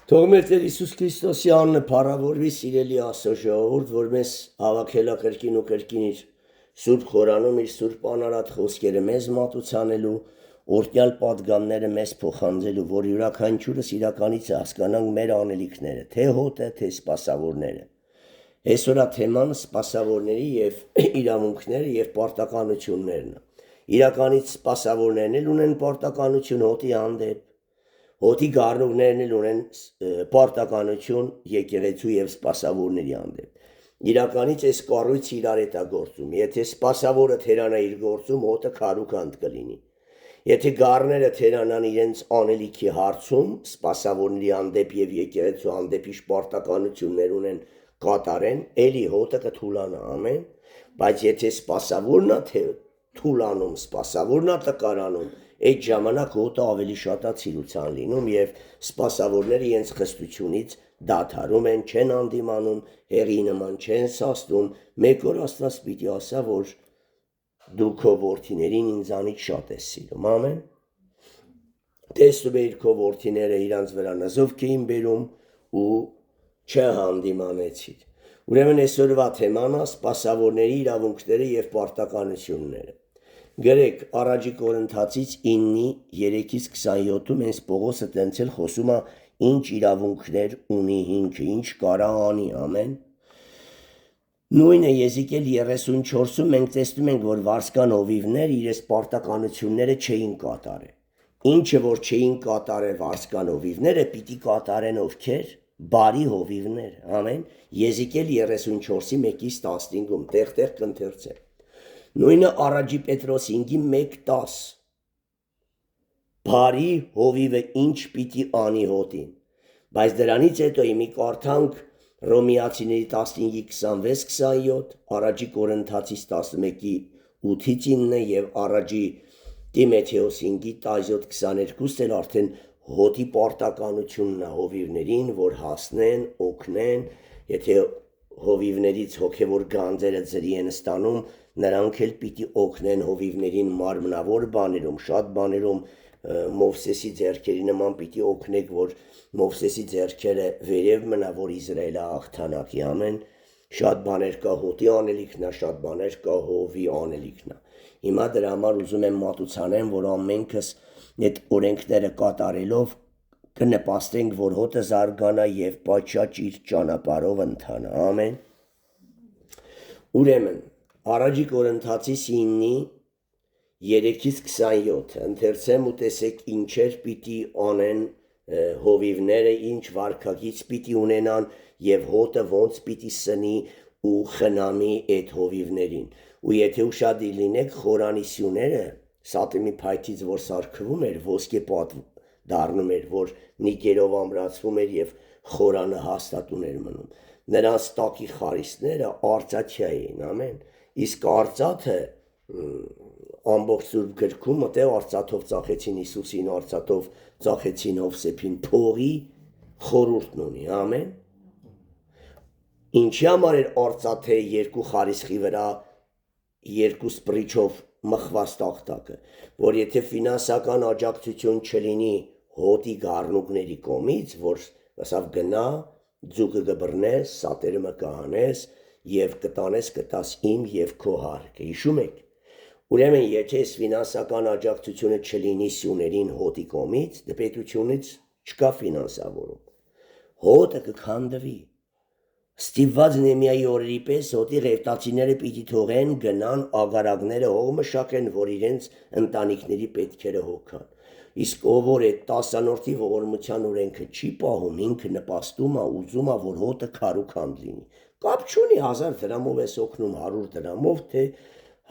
Թող մեր Տեր Հիսուս Քրիստոսի անունը փառավորվի սիրելի Աստծո ժողովուրդ, որ մեզ հավաքել է կրկին ու կրկին իր Սուրբ Խորանում իր Սուրբ անարատ խոսքերը մեզ մատուցանելու, օրհնյալ պատգամները մեզ փոխանցելու, որ յուրաքանչյուրս իրականից հասկանանք մեր անելիքները, թե հոտը, թե սպասավորները։ Այսօր թեման սպասավորների եւ իրավունքները եւ պարտականություններն է։ Իրականից սպասավորներն էլ ունեն պարտականություն հոտի հանդեպ, հոտի գառնուկներն էլ ունեն պարտականություն եկեղեցու եւ սպասավորների հանդեպ։ Իրականից այս կառույցը իրար հետ է գործում։ Եթե սպասավորը թերանա իր գործում, հոտը քարուքանդ կլինի։ Եթե գառները թերանան իրենց անելիքի հարցում, սպասավորների հանդեպ եւ եկեղեցու հանդեպ իր պարտականություններ ունեն կատարեն, էլի հոտը կթուլանա, ամեն։ Բայց եթե սպասավորն է թե թուլանում, սպասավորն է տկարանում, այդ ժամանակ հոտը ավելի շատացիրության լինում եւ սպասավորները իրենց խստությունից դադարում են, չեն անդիմանում, հերի նման չեն սաստում, մեկ օր Աստված պիտի ասա, որ դու քո որդիներին ինձանից շատ ես սիրում, ամեն։ Տեսնում էիր քո որդիները իրանց վրա նզովք էին բերում ու չհանդիմանեցիր։ Ուրեմն այսօրվա թեման է սպասավորների իրավունքները եւ պարտականությունները։ Գրեք առաջի Կորինթացից 9:3-27-ում հենց Պողոսը տենցել խոսում է ինչ իրավունքներ ունի ինքը, ինչ կարա անի, ամեն։ Նույնը Եզեկիել 34-ում մենք տեսնում ենք, որ վարսկան հովիվներ իրենց պարտականությունները չէին կատարել։ Ինչը որ չէին կատարել վարսկան հովիվները, պիտի կատարեն ովքեր բարի հովիվներ, ամեն։ Եզեկիել 34:1-15-ում տեղ-տեղ կընթերցել։ Նույնը առաջի Պետրոս 5:1-10 բարի հովիվը ինչ պիտի անի հոտին։ Բայց դրանից հետո իմի կարդանք Հռոմեացիների 15:26-27, առաջի Կորինթացիս 11:8-9 եւ առաջի Տիմոթեոս 5:17-22-ն էլ արդեն հոտի պարտականությունն է հովիվներին, որ հասնեն, օգնեն, եթե հովիվներից հոգևոր գանձերը ձրի են ստանում, նրանք էլ պիտի օգնեն հովիվներին մարմնավոր բաներում, շատ բաներում Մովսեսի ձեռքերի նման պիտի օգնեք, որ Մովսեսի ձեռքերը վերև մնա, որ Իսրայելը հաղթանակի, ամեն։ Շատ բաներ կա հոտի անելիքն է, շատ բաներ կա հովի անելիքն է։ Հիմա դրա համար ուզում եմ մատուցանեմ, որ ամենքս այդ օրենքները կատարելով կնպաստենք, որ հոտը զարգանա եւ պատշաճ իր ճանապարհով ընթանա, ամեն։ Ուրեմն առաջի Կորինթացիս 9:3-27 ընթերցեմ ու տեսեք ինչեր պիտի անեն հովիվները, ինչ վարքագիծ պիտի ունենան եւ հոտը ոնց պիտի սնի ու խնամի այդ հովիվներին։ Ու եթե ուշադիր լինեք, խորանի սյուները սատեմի փայտից որ սարքվում էր, ոսկե պատ դառնում էր, որ նիկերով ամրացվում էր եւ խորանը հաստատուն էր մնում։ Նրանց տակի խարիսները արծաթյա էին, ամեն։ Իսկ արծաթը ամբողջ Սուրբ գրքում մտե արծաթով ծախեցին Հիսուսին, արծաթով ծախեցին Հովսեփին, փողի խորհուրդն ունի, ամեն։ Ինչի համար էր արծաթե երկու խարիսխի վրա երկու սպրիչով մխված տախտակը, որ եթե ֆինանսական աջակցություն չլինի հոտի գառնուկների կողմից, որ ասավ գնա, ձուկը կբռնես, սատերը մկահանես եւ կտանես կտաս իմ եւ քո հարկը, հիշում եք։ Ուրեմն եթե ֆինանսական աջակցությունը չլինի սյուներին հոտի կողմից, դպետությունից չկա ֆինանսավորում։ Հոտը կքանդվի։ Ստիպված Նեհեմիայի օրերի պես հոտի ղևտացիները պիտի թողեն, գնան ագարակները հող մշակեն, որ իրենց ընտանիքների պետքերը հոգան։ Իսկ ով որ այդ 10-րդի ողորմության օրենքը չի պահում, ինքը նպաստում է, ուզում է, որ հոտը քարուքանդ լինի։ Կապ չունի 1000 դրամով ես օգնում, 100 դրամով, թե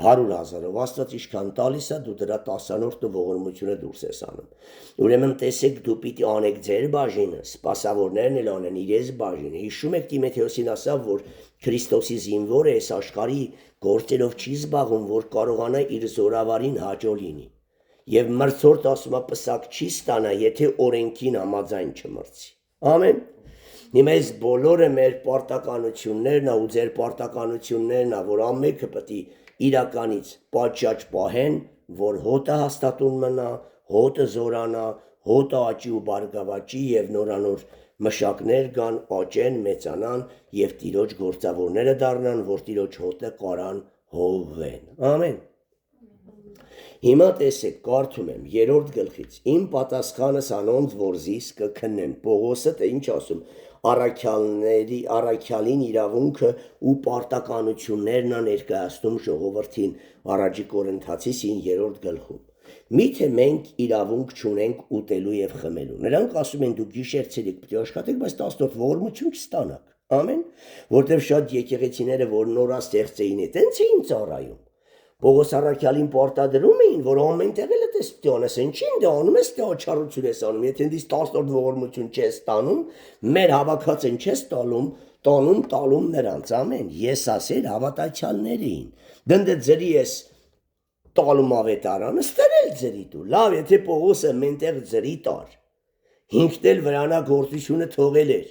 100,000-ով, Աստված ինչքան տալիս է, դու դրա 10-րդը ողորմությունը դուրս ես անում։ Ուրեմն տեսեք, դու պիտի անեք ձեր բաժինը, սպասավորներն էլ անեն իրենց բաժինը։ Հիշում եք Տիմոթեոսին ասավ, որ Քրիստոսի զինվորը այս աշխարհի գործերով չի զբաղվում, որ կարողանա իր զորավարին հաջո լինի։ Եվ մրցորդ ասում է պսակ չի ստանա, եթե օրենքին համաձայն չմրցի։ Ամեն։ Հիմա այս բոլորը մեր պարտականություններն է ու ձեր պարտականություններն է, որ ամենքը պետք է իրականից պատշաճ պահեն, որ հոտը հաստատուն մնա, հոտը զորանա, հոտը աճի ու բարգավաճի եւ նորանոր մշակներ կան, աճեն, մեծանան եւ Տիրոջ գործավորները դառնան, որ Տիրոջ հոտը կարան հովվեն։ Ամեն։ Հիմա տեսեք, կարդում եմ 3-րդ գլխից։ Իմ պատասխանս անոնց որ զիս կքննեն։ Պողոսը թե ինչ ասում, առաքյալին իրավունքը ու պարտականություններն ա ներկայացնում ժողովրդին առաջի Կորինթացիին 3-րդ գլխում։ Միթե մենք իրավունք չունենք ուտելու եւ խմելու։ Նրանք ասում են դուք գիշերցելիք պետք է աշխատեք, բայց 10-րդ ողորմություն չստանաք։ Ամեն, որտեղ շատ եկեղեցիները, որ նորաստեղծ էին, այտենց էին ծառայում։ Պողոս առաքյալին պարտադրում էին, որ ամեն տեղ էլ էս պետք է անես, ինչին դա անում ես, դա աչառություն ես անում, եթե դից 10-րդ ողորմություն չես տանում, մեր հավաքածին չես տալում նրանց, ամեն։ Ես ասել հավատացյալներին, դնդը ձրի ես տալում ավետարանը, ստերել ձրի դու, լավ, եթե Պողոսը մենտեղ ձրի տար, հինքնել վրանա գործությունը թողել էր,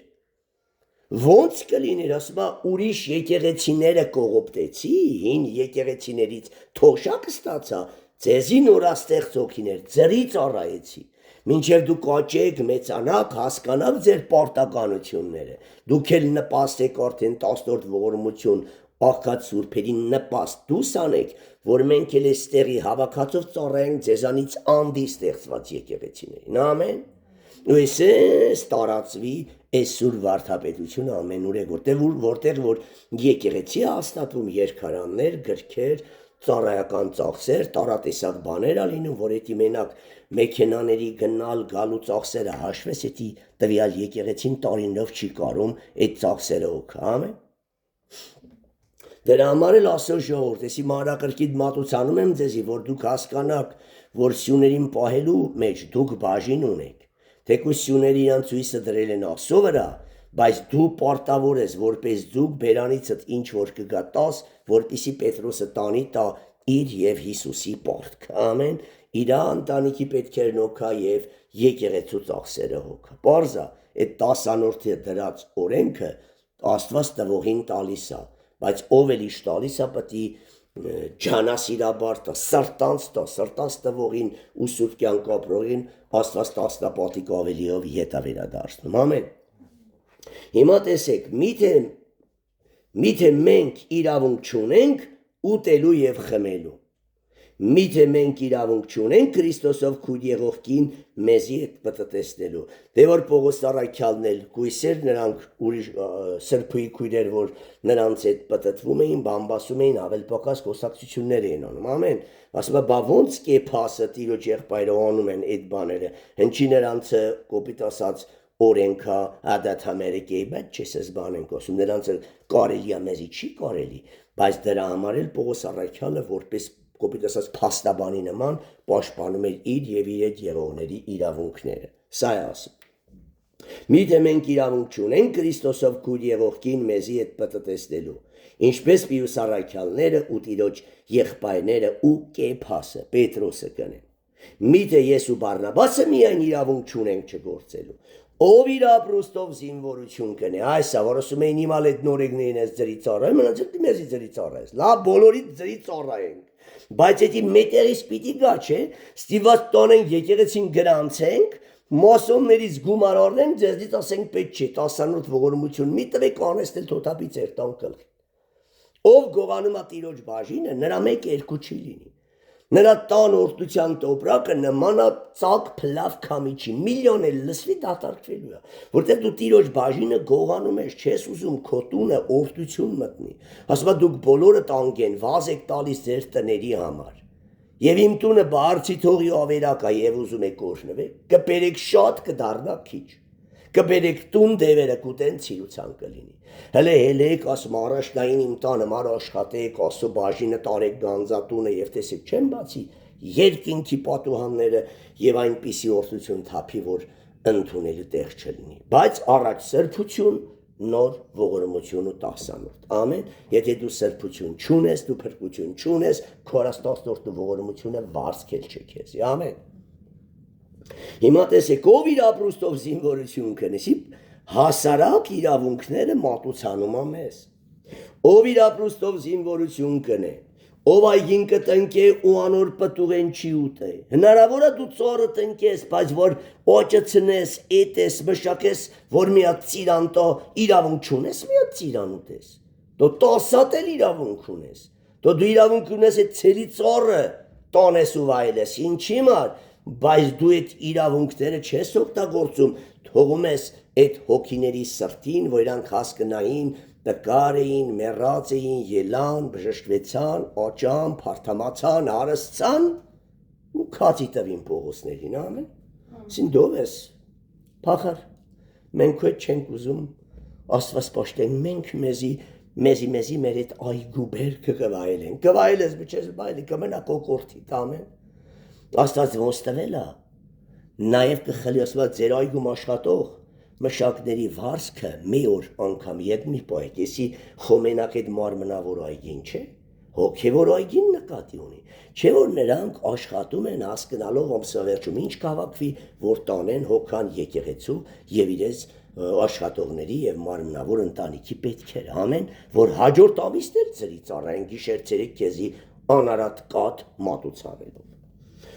ոնց կլիներ, ասում է, ուրիշ եկեղեցիները կողոպտեցի, հին եկեղեցիներից թոշակ ստացա, ձեզի նորաստեղծ հոգիներ, ձրի ծառայեցի, մինչև դուք աճեք, մեծանաք, հասկանաք ձեր պարտականությունները, դուք էլ նպաստեք արդեն 10-րդ ողորմություն, աղքատ սուրբերին նպաստ դուս անեք, որ մենք էլ էստեղի հավաքածով ծառայենք ձեզանից անդի ստեղծված եկեղեցիներին, ամեն, ու էսես տարածվի այս սուր վարդապետությունը ամենուր է, որտեղ որ եկեղեցի հաստատվում երկարաններ, գրքեր, ծառայական ծախսեր, տարատեսակ բաներ ա լինում, որ էդի մենակ մեքենաների գնալ գալու ծախսերը հաշվես, էդի տվյալ եկեղեցին տարինով չի կարում այդ ծախսերը օգա, ամեն։ Դրա համար էլ ասո ժողովուրդ, էսի մանրակրկիտ մատուցանում եմ ձեզի, որ դուք հասկանաք, որ սյուներին պահելու մեջ դուք բաժին ունեք, թեկուզ սյուները իրան ցույցը դրել են ասո վրա, բայց դու պարտավոր ես, որպես դուք բերանիցդ ինչ որ կգա տաս, որպիսի Պետրոսը տանի տա իր եւ Հիսուսի պարտքը, ամեն, իրա ընտանիքի պետքերն օգա եւ եկեղեցու ծախսերը հոգա։ Պարզա, այդ 10-անորդի դրած օրենքը Աստված տվողին տալիս է, բայց ով էլ իշ տալիս է պետք է ջանասիրաբար տա, սրտանց տվողին ու սուրբ կյանք ապրողին Աստված տասնապատիկ ավելիով ետ է վերադարձնում, ամեն։ Հիմա տեսեք, միթե մենք իրավունք չունենք ուտելու եւ խմելու, միթե մենք իրավունք չունենք Քրիստոսով քույր եղողքին մեզի հետ պտտեցնելու, դե որ Պողոս առաքյալն էլ կույսեր նրանք ուրիշ սրբույի քույրեր, որ նրանց հետ պտտվում էին, բամբասում էին, ավել պակաս խոսակցություններ էին անում, ամեն, ասում է, բա ոնց կեփասը Տիրոջ եղբայրը անում են այդ բաները, հնչի նրանցը կոպիտ ասած օրենքա ադաթամերիկեի, բայց չես ես բան ենք ասում, նրանց էլ կարելի է, մեզի չի կարելի, բայց դրա համար էլ Պողոս առաքյալը որպես կոպիտ ասած փաստաբանի նման պաշտպանում էր իր եւ իր այդ եղողների իրավունքները, սա է ասում։ Միթե մենք իրավունք չունենք Քրիստոսով քույր եղողքին մեզի հետ պտտեցնելու, ինչպես Պիուս առաքյալները ու Տիրոջ եղբայրները ու Կեփասը, Պետրոսը կնեն։ Միթե ես ու Բարնաբասը միայն իրավունք չունենք չգործելու, ով իր ապրուստով զինվորություն կնե, այսա, որ ասում էին իմ ալ այդ նորեգներին ես ձրի ծառայեմ, մնաց էլ մեզի ձրի ծառայես, լավ բոլորի ձրի ծառայենք, բայց էդի մետեղից պիտի գա, չէ, ստիված տոնենք եկեղեցին գրանցենք, մասոններից գումար առնենք, ձեզնից ասենք պետք չի, 10-րդ ողորմություն մի տվեք անեստել թոթապի ձեր տան գլխին։ Ով գողանում է Տիրոջ բաժինը, նրա մեկ երկու չի լինի։ Նրա տան օրդության տոպրակը նմանա ծակ փլավ քամիչի, միլիոն էլ լսվի դատարկվելու է, որտեղ դու Տիրոջ բաժինը գողանում ես, չես ուզում քո տունը օրդություն մտնի։ Ասում է դուք բոլորը տանգեն, վազ եք տալիս ձեր տների համար։ Եվ իմ տունը բարձի թողի ավերակա եւ ուզում եք օրհնվեք, կբերեք շատ կդառնա քիչ։ Կբերեք տուն դևերը կուտեն ցիրուցան կլինի։ Հələ հելեք ասում առաջնային իմ տանը մար աշխատեք, ասո բաժինը տարեք գանձատունը եւ տեսեք չեմ բացի երկինքի պատուհանները եւ այնպիսի օրդություն թափի, որ ընդունելու տեղ չլինի։ Բայց առաջ սրբություն, նոր ողորմություն ու 10-րդ։ Ամեն, եթե դու սրբություն չունես, դու փրկություն չունես, քո 10-րդ ողորմությունը վարձքել չէ քեզ։ Ամեն։ Հիմա տեսեք, ով իր ապրուստով զինվորություն կնեսի, հասարակ իրավունքները մատուցանում է մեզ։ Ով իր ապրուստով զինվորություն կնե, ով այգին կտնկե ու անոր պտուղեն չի ուտե։ Հնարավոր է դու ծառը տնկես, բայց որ օճը ցնես, էտես, մշակես, որ մի հատ ծիրան տա, իրավունք չունես մի հատ ծիրան ուտես։ Դու 10 հատ էլ իրավունք ունես։ Դու իրավունք ունես այդ ցելի ծառը տանես ու վայելես, ինչի մար, բայց դու այդ իրավունքները չես օգտագործում, թողում ես այդ հոգիների սրտին, որ իրանք հասկնային, տկար էին, մեռած էին, ելան, բժշկվեցան, աճան, փարթամացան, հարստցան ու քացի տվին Պողոսներին, ամեն։ Սին դով ես, փախար, մենք այդ չենք ուզում, Աստված պաշտեն, մենք մեզի մեր այդ այգու բերքը կվայելեն, կվայելես բչես բայլի, կմենա կոկորթիտ, ամեն։ Աստված ոնց տվել է, նաև կխլի ասված ձեր այգում աշխատող մշակների վարսքը մի օր անգամ ետ մի պայք, եսի խոմենակ այդ մարմնավոր այգին չէ, հոգևոր այգին նկատի ունի, չէ որ նրանք աշխատում են հասկնալով ամսավերջում ինչ կհավաքվի, որ տանեն հոգան եկեղեցու և իրենց աշխատողների և մարմնավոր ընտանիքի պետքեր, ամեն, որ հաջորդ ամիսներ ծրի ծառային գիշեր ցերեկ քեզի անարատ կատ մատուցավելով։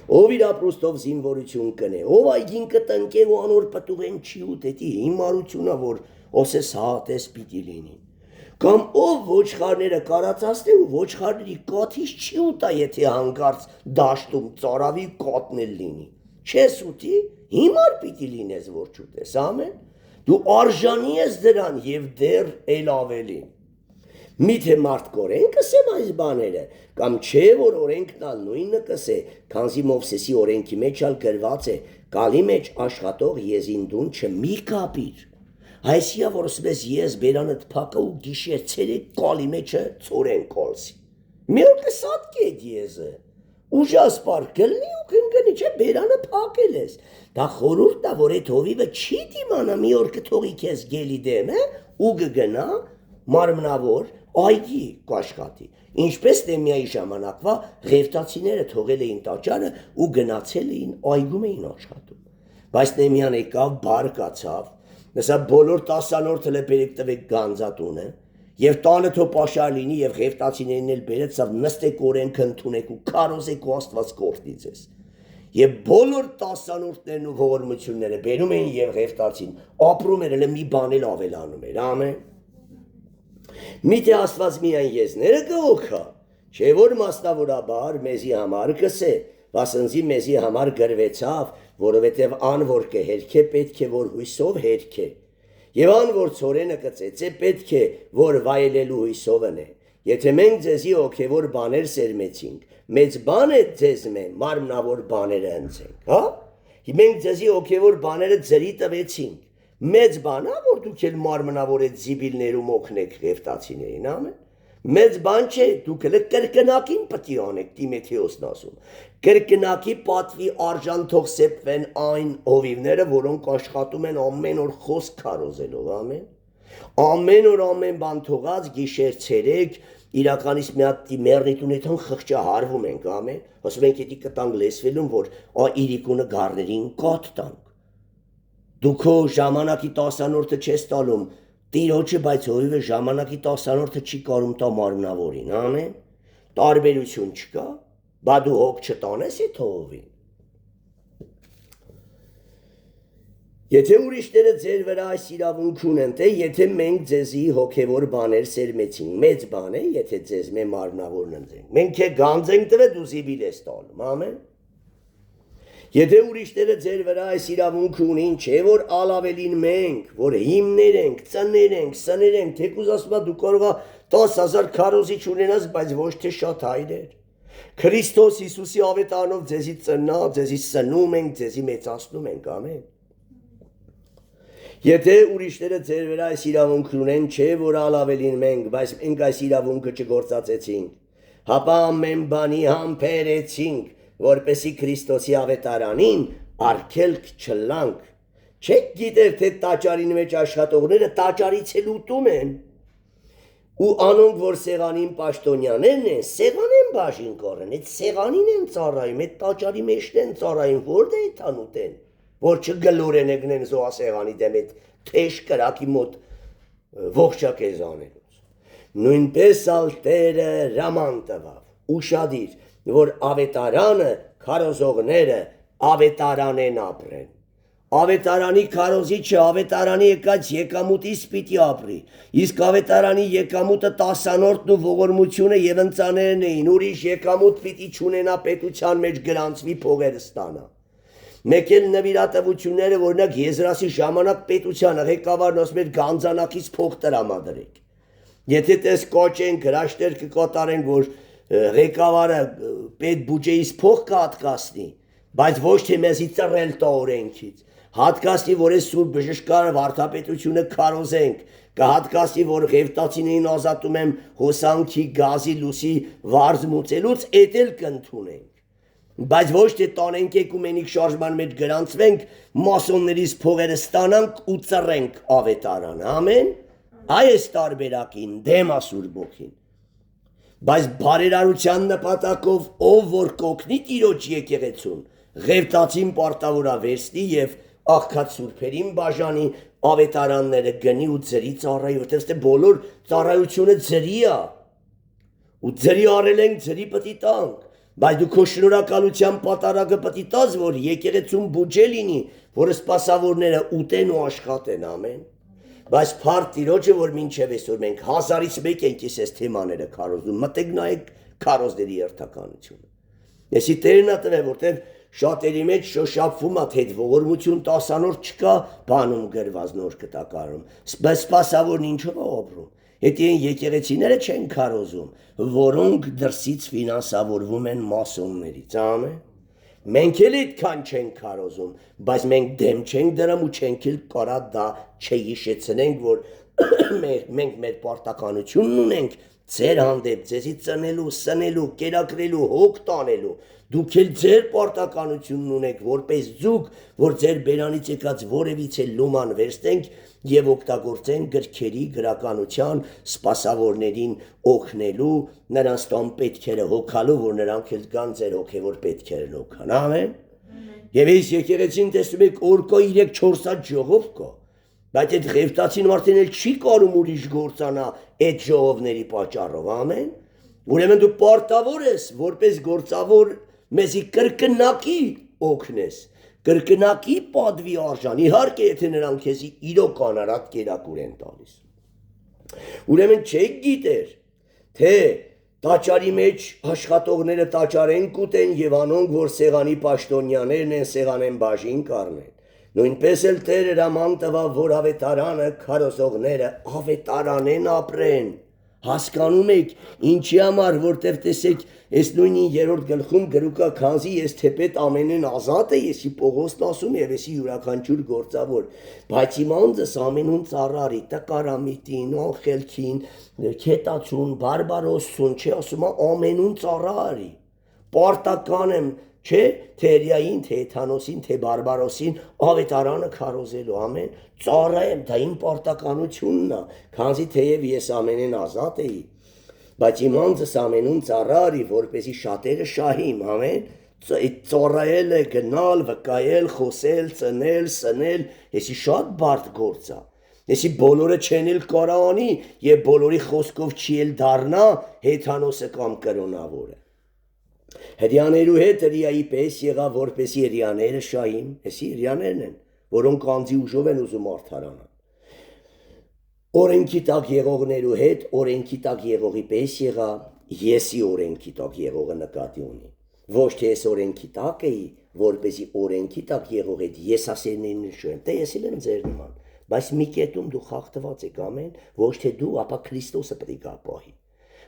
Ով իր ապրուստով զինվորություն կնե, ով այգին կտնկե ու անոր պտուղեն չի ուտետի հիմարությունա, որ օսես հատես պիտի լինի։ Կամ ով ոչխարները կարածացնե ու ոչխարների կաթից չի ուտա, եթե հանկարծ դաշտում ծարավի կատն էլ լինի։ Չես ուտի, հիմար պիտի լինես, որ չուտես, ամեն։ Դու արժանի ես դրան և դեռ էլ ավելին։ Միթե մարդ կորեն կսեմ այս բաները, կամ չէ, որ օրենքն ալ նույնը կսե, քանզի Մովսեսի օրենքի մեջ ալ գրված է, կալի մեջ աշխատող եզինդուն չմի կապիր։ Այսիա, որ ասպես ես բերանդ փակա ու գիշեր ցերեկ կալի մեջը ծորեն կալսի։ Մի օր կսատկեդ եզը, ուժասպար կլնի ու կնգնի, չէ բերանը փակել ես։ Դա խորուրդ է, որ այդ հովիվը չի դիմանա մի օր կթողի քեզ գելի դեմ, ու կգնա մարմնավոր այգի կաշխատի, ինչպես Նեհեմիայի ժամանակվա ղևտացիները թողել էին տաճարը ու գնացել էին այգում էին աշխատում, բայց Նեհեմիան եկավ բարկացավ, նսա բոլոր 10-րդ հլեպերեք տվեք գանձատունը և տանը թո պաշար լինի և ղևտացիներին էլ բերեցավ նստեք օրենքը ընդունեք ու քարոզեք ու Աստված կօրհնի ձեզ և բոլոր 10-րդներն ու ողորմությունները բերում էին և ղևտացին ապրում էր էլ մի բան էլ ավելանում էր, ամեն։ Միթե Աստված միայն եզները կօգա, չէ որ մասնավորաբար մեզի համար կսե, վասնզի մեզի համար գրվեցավ, որովհետև ան որ կհերքե պետք է որ հույսով հերքե, և ան որ ցորենը կծեծե պետք է որ վայելելու հույսովն է, եթե մենք ձեզի հոգևոր բաներ սերմեցինք, մեծ բան է ձեզ մարմնավոր բաները ընձենք, հա, մենք ձեզի հոգևոր բաները ձրի տվեցինք, մեծ բան է, որ դուք էլ մարմնավոր այդ զիբիլներում օգնեք ղևտացիներին, ամեն։ Մեծ բան չէ, դուք էլ կրկնակին պտի անեք, Տիմոթեոսն ասում։ Կրկնակի պատվի արժան թող սեպվեն այն հովիվները, որոնք աշխատում են ամեն օր խոսք քարոզելով, ամեն։ Ամեն օր ամեն բան թողած գիշեր ցերեկ իրականից մի հատ մեռնիտունեթան խղճահարվում ենք, ամեն։ Ասում ենք էդի կտանք լեսվելուն, որ իրիկունը գառներին կաթ տանք։ Դու քո ժամանակի 10-րդը չես տալում, Տիրոջը, բայց հովիվը ժամանակի 10-րդը չի կարում տա մարմնավորին, ամեն, տարբերություն չկա, բա դու հոգ չտանես այդ հովին։ Եթե ուրիշները ձեր վրա այս իրավունք ունեն, թե եթե մենք ձեզի հոգևոր բաներ սերմեցինք, մեծ բան է, եթե ձեզ մե մարմնավորն ընձենք, մենք է գանձ ենք տվել, դու զիբիլ ես տալում, ամեն։ Եթե ուրիշները ձեր վրա այս իրավունք ունին, չէ որ ալավելին մենք, որ հիմներ ենք, ծներ ենք, սներ ենք, թեկուզ ասում է դու կարող է 10,000 քարոզիչ ունենաս, բայց ոչ թե շատ հայրեր։ Քրիստոս Հիսուսի ավետարանով ձեզի ծնա, ձեզի սնում ենք, ձեզի մեծացնում ենք, ամեն։ Եթե ուրիշները ձեր վրա այս իրավունք ունեն, չէ որ ալավելին մենք, բայց մենք այս իրավունքը չգործածեցինք, հապա ամեն բանի համբերեցինք, որպեսի Քրիստոսի ավետարանին արգելք չլանք, չեք գիտեր, թե տաճարին մեջ աշխատողները տաճարից էլ ուտում են, ու անոնք, որ սեղանին պաշտոնյաներն են, սեղան են բաժին կորեն, այդ սեղանին են ծառայում, այդ տաճարի մեջն են ծառայում, որտե է թանուտ են, որ չգլորեն եկնեն զոհասեղանի դեմ այդ թեժ կրակի մոտ ողջակեզ անելուց։ Նույնպես ալ Տերը հրաման տվավ, ուշադիր, որ ավետարանը, քարոզողները ավետարանեն ապրեն։ Ավետարանի քարոզիչը ավետարանի եկած եկամուտից պիտի ապրի, իսկ ավետարանի եկամուտը տասանորդն ու ողորմությունը եւ ընծաներն էին, ուրիշ եկամուտ պիտի չունենա պետության մեջ գրանցվի փողերը ստանա։ Մեկ էլ նվիրատվությունները, օրինակ Եզրասի ժամանակ պետությանը ղեկավարն ասում էր գանձանակից փող տրամադրեք։ Եթե տես կոչեն գրաշտեր կկատարենք, որ ղեկավարը պետ բյուջեից փող կհատկացնի, բայց ոչ թե մեզի ծռել տա օրենքից։ Հատկացնի, որ այս սուրբ բժշկարը վարդապետությունը քարոզենք, կհատկացնի, որ ղևտացիներին ազատում եմ հոսանքի, գազի, լուսի վարձ մուծելուց, էդ էլ կընդունենք։ Բայց ոչ թե տանենք էկումենիկ շարժման մեջ գրանցվենք, մասոններից փողերը ստանանք ու ծռենք ավետարանը, ամեն։ Այս տարբերակին դեմ ասուր բոքին։ Բայց բարերարության նպատակով ով որ կօգնի տիրոջ եկեղեցուն, ղևտացին պարտավորավերստի եւ աղքատ սուրբերին բաժանի ավետարանները գնի ու ձրի ծառայի, որտեղ թե բոլոր ծառայությունը ձրի է։ Ու ձրի արել ենք, ձրի պիտի տանք, բայց դու քո շնորհակալության պատարագը պիտի տաս, որ եկեղեցուն բուջե լինի, որ սպասավորները ուտեն ու աշխատեն, ամեն։ Բայց փառք Տիրոջը, որ մինչև այսօր մենք 1000-ից մեկ ենք այս թեմաները քարոզում, մտեք նայեք քարոզների երթականությունը։ Էսի տերն է տվել, որտեղ շատերի մեջ շոշափվում է, թե ողորմություն տասանորդ չկա, բանում գրված նոր կտակարում, բայց սպասավորն ինչով է ապրում։ Հետի են եկեղեցիները չեն քարոզում, որոնք դրսից ֆինանսավորվում են մասոններից, ամեն։ Մենք էլ այդքան չենք քարոզում, բայց մենք դեմ չենք դրам ու չենք էլ կարա դա չհիշեցնենք, որ մենք մեր պարտականությունն ունենք ձեր հանդեպ, ձեզի ծնելու, սնելու, կերակրելու, հոգ տանելու։ Դուք էլ ձեր պարտականությունն ունեք որպես ձուկ, որ ձեր բերանից եկած որևիցե լուման վերստենք եւ օգտագործենք գրքերի գրականության սպասավորներին օգնելու, նրանց տան պետքերը հոգալու, որ նրանք էլ կան ձեր հոգեվոր պետքերն օգան, ամեն։ Եվ այս եկեղեցին տեսնում եք օրկա 3-4 հատ ժողով կա, բայց այդ ղևտացին արդեն էլ չի կարում ուրիշ գործանա այդ ժողովների պատճառով, ամեն։ Ուրեմն դու պարտավոր ես, որպես գործավոր մեզի կրկնակի օգնես, կրկնակի պատվի արժան, իհարկե եթե նրանք քեզի իրոք անարատ կերակուր են տալիս։ Ուրեմն չեք գիտեր, թե տաճարի մեջ աշխատողները տաճարեն կուտեն եւ անոնք, որ սեղանի պաշտոնյաներն են, սեղանեն բաժին կառնեն։ Նույնպես էլ Տերը հրաման տվավ, որ ավետարանը, քարոզողները ավետարանեն ապրեն։ Հասկանում եք, ինչի համար, որտեղ տեսեք, այս նույնին 3-րդ գլխում գրուկա քանզի ես թեպետ ամենեն ազատ է, եսի Պողոսն ասում եւ եսի յուրաքանչյուր գործավոր, բայց իմ անձս ամենուն ծառարի, տկարամիտին, անխելքին, քետացուն, բարբարոսություն, չէ, ասում է ամենուն ծառարի, պարտական եմ, չէ, թե Էրիային, թե Էթանոսին, թե Բարբարոսին ավետարանը քարոզելու, ամեն, ծառայեմ, դա իմ պարտականությունն է, քանզի թեև ես ամենեն ազատ էի, բայց իմ անձս ամենուն ծառարի, որպեսի շատերը շահիմ, ամեն, ծառայել է, գնալ, վկայել, խոսել, ծնել, սնել, եսի շատ բարդ գործ է, եսի բոլորը չեն էլ կարա անի եւ բոլորի խոսքով չի էլ դառնա Հեթանոսը կամ կրոնավորը։ Հրյաներու հետ հրյայի պես եղավ, որպեսի հրյաները շահին, եսի հրյաներն են, որոնք անձի ուժով են ուզում արդարանան։ Օրենքի տակ եղողներու հետ օրենքի տակ եղողի պես եղա, եսի օրենքի տակ եղողը նկատի ունի։ Ոչ թե ես օրենքի տակ էի, որպեսի օրենքի տակ եղող հետ եսասերներին նշում, թե ես էլ եմ ձեր նման, բայց մի կետում դու խախտված եք ամեն, ոչ թե դու, ապա Քրիստոսը պետք է ապահի։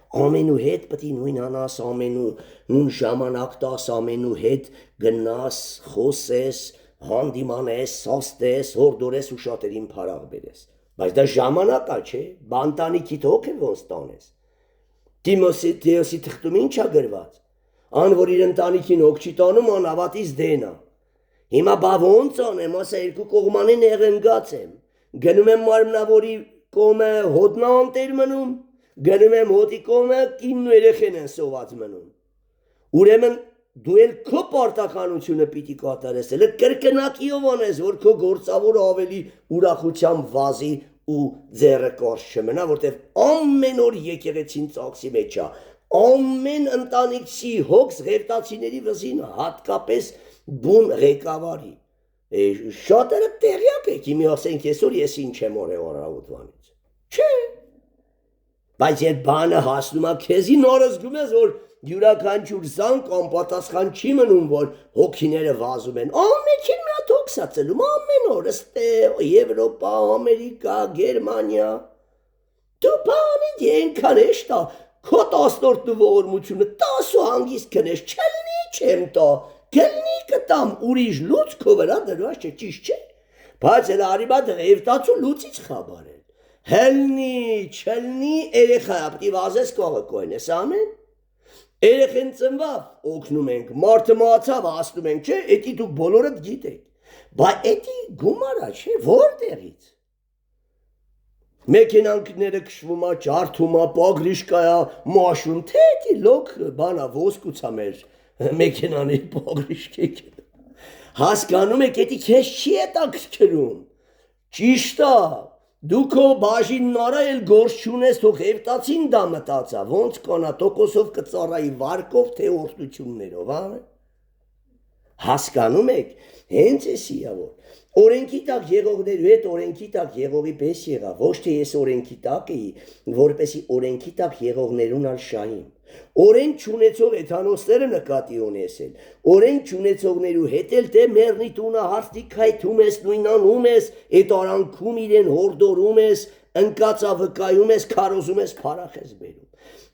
Ամենու հետ պտի նույն անաս, ամենու նույն ժամանակ տաս, ամենու հետ գնաս, խոսես, հանդիմանես, սաստես, հորդորես ու շատերին փարաղ բերես։ Բայց դա ժամանակ է, չէ, բանտանիքիդ հոգ է ոնց տանես։ Տիմոթեոսի թղթում ինչ է գրված։ Ան որ իր ընտանիքին հոգ չի տանում, անավատից դեն է։ Հիմա բա ոնց անեմ, ասա երկու կողմանին եղենգած եմ։ Գնում եմ մարմնավորի կողմը հոտնա անտեր մնում, գնում եմ հոտի կողմը կինն ու երեխեն են սոված մնում։ Ուրեմն դու էլ քո պարտականությունը պիտի կատարես, էլ կրկնակիով անես, որ քո գործավորը ավելի ուրախությամբ վազի ու ձեռը կարճ չմնա, որտեղ ամեն օր եկեղեցին ծախսի մեջ է, ամեն ընտանիքի հոգս ղևտացիների վզին հատկապես բուն ղեկավարի շատերը տեղյակ եք իմի ասենք այսօր ես ինչ եմ օրավոտվանից չէ բայց այդ բանը հասնում է քեզի նոր զգում ես որ յուրաքանչյուր զանգ անպատասխան չի մնում որ հոգիները վազում են ամենքին մի հատ հոգս է ծլում ամեն օր ստեղ Եվրոպա Ամերիկա Գերմանիա դու բանից ենքան էշտա քո 10-րդ ողորմությունը 10 հանգիստ քնես չլնի չեմ տա գլնի կտամ ուրիշ լուծ քո վրա դրված չէ ճիշտ չէ բայց էլ արիբա դղևտացու լուծից խաբար են հելնի չլնի երեխա պիտի վազես կողը կոյնես ամեն երեխեն ծնվավ օգնում ենք մարդը մահացավ հասնում ենք չէ էդի դուք բոլորդ գիտեք բայց էդի գումարա չէ որտեղից մեքենանքները քշվում է ջարդում է պագրիշկայա մաշուն թե էդի լոկ բանա ոսկուցա մեր մեքենանի պագրիշկեք հասկանում եք էդի քեզ չի հետաքրքրում ճիշտ է դու քո բաժինն արա էլ գործ չունես թող հերտացին դա մտածա ոնց կանա տոկոսով կծառայի վարկով թե օրհնություններով հասկանում եք հենց էսի է որ օրենքի տակ եղողներու հետ օրենքի տակ եղողի պես եղա ոչ թե ես օրենքի տակ էի որպեսի օրենքի տակ եղողներուն ալ շահիմ օրենք չունեցող էթանոսները նկատի ունեսել օրենք չունեցողներու հետ էլ թե մեռնի տունը հարստի քայթում ես նույնանում ես այդ արանքում իրեն հորդորում ես ընկածավկայում ես քարոզում ես փարախ ես բերում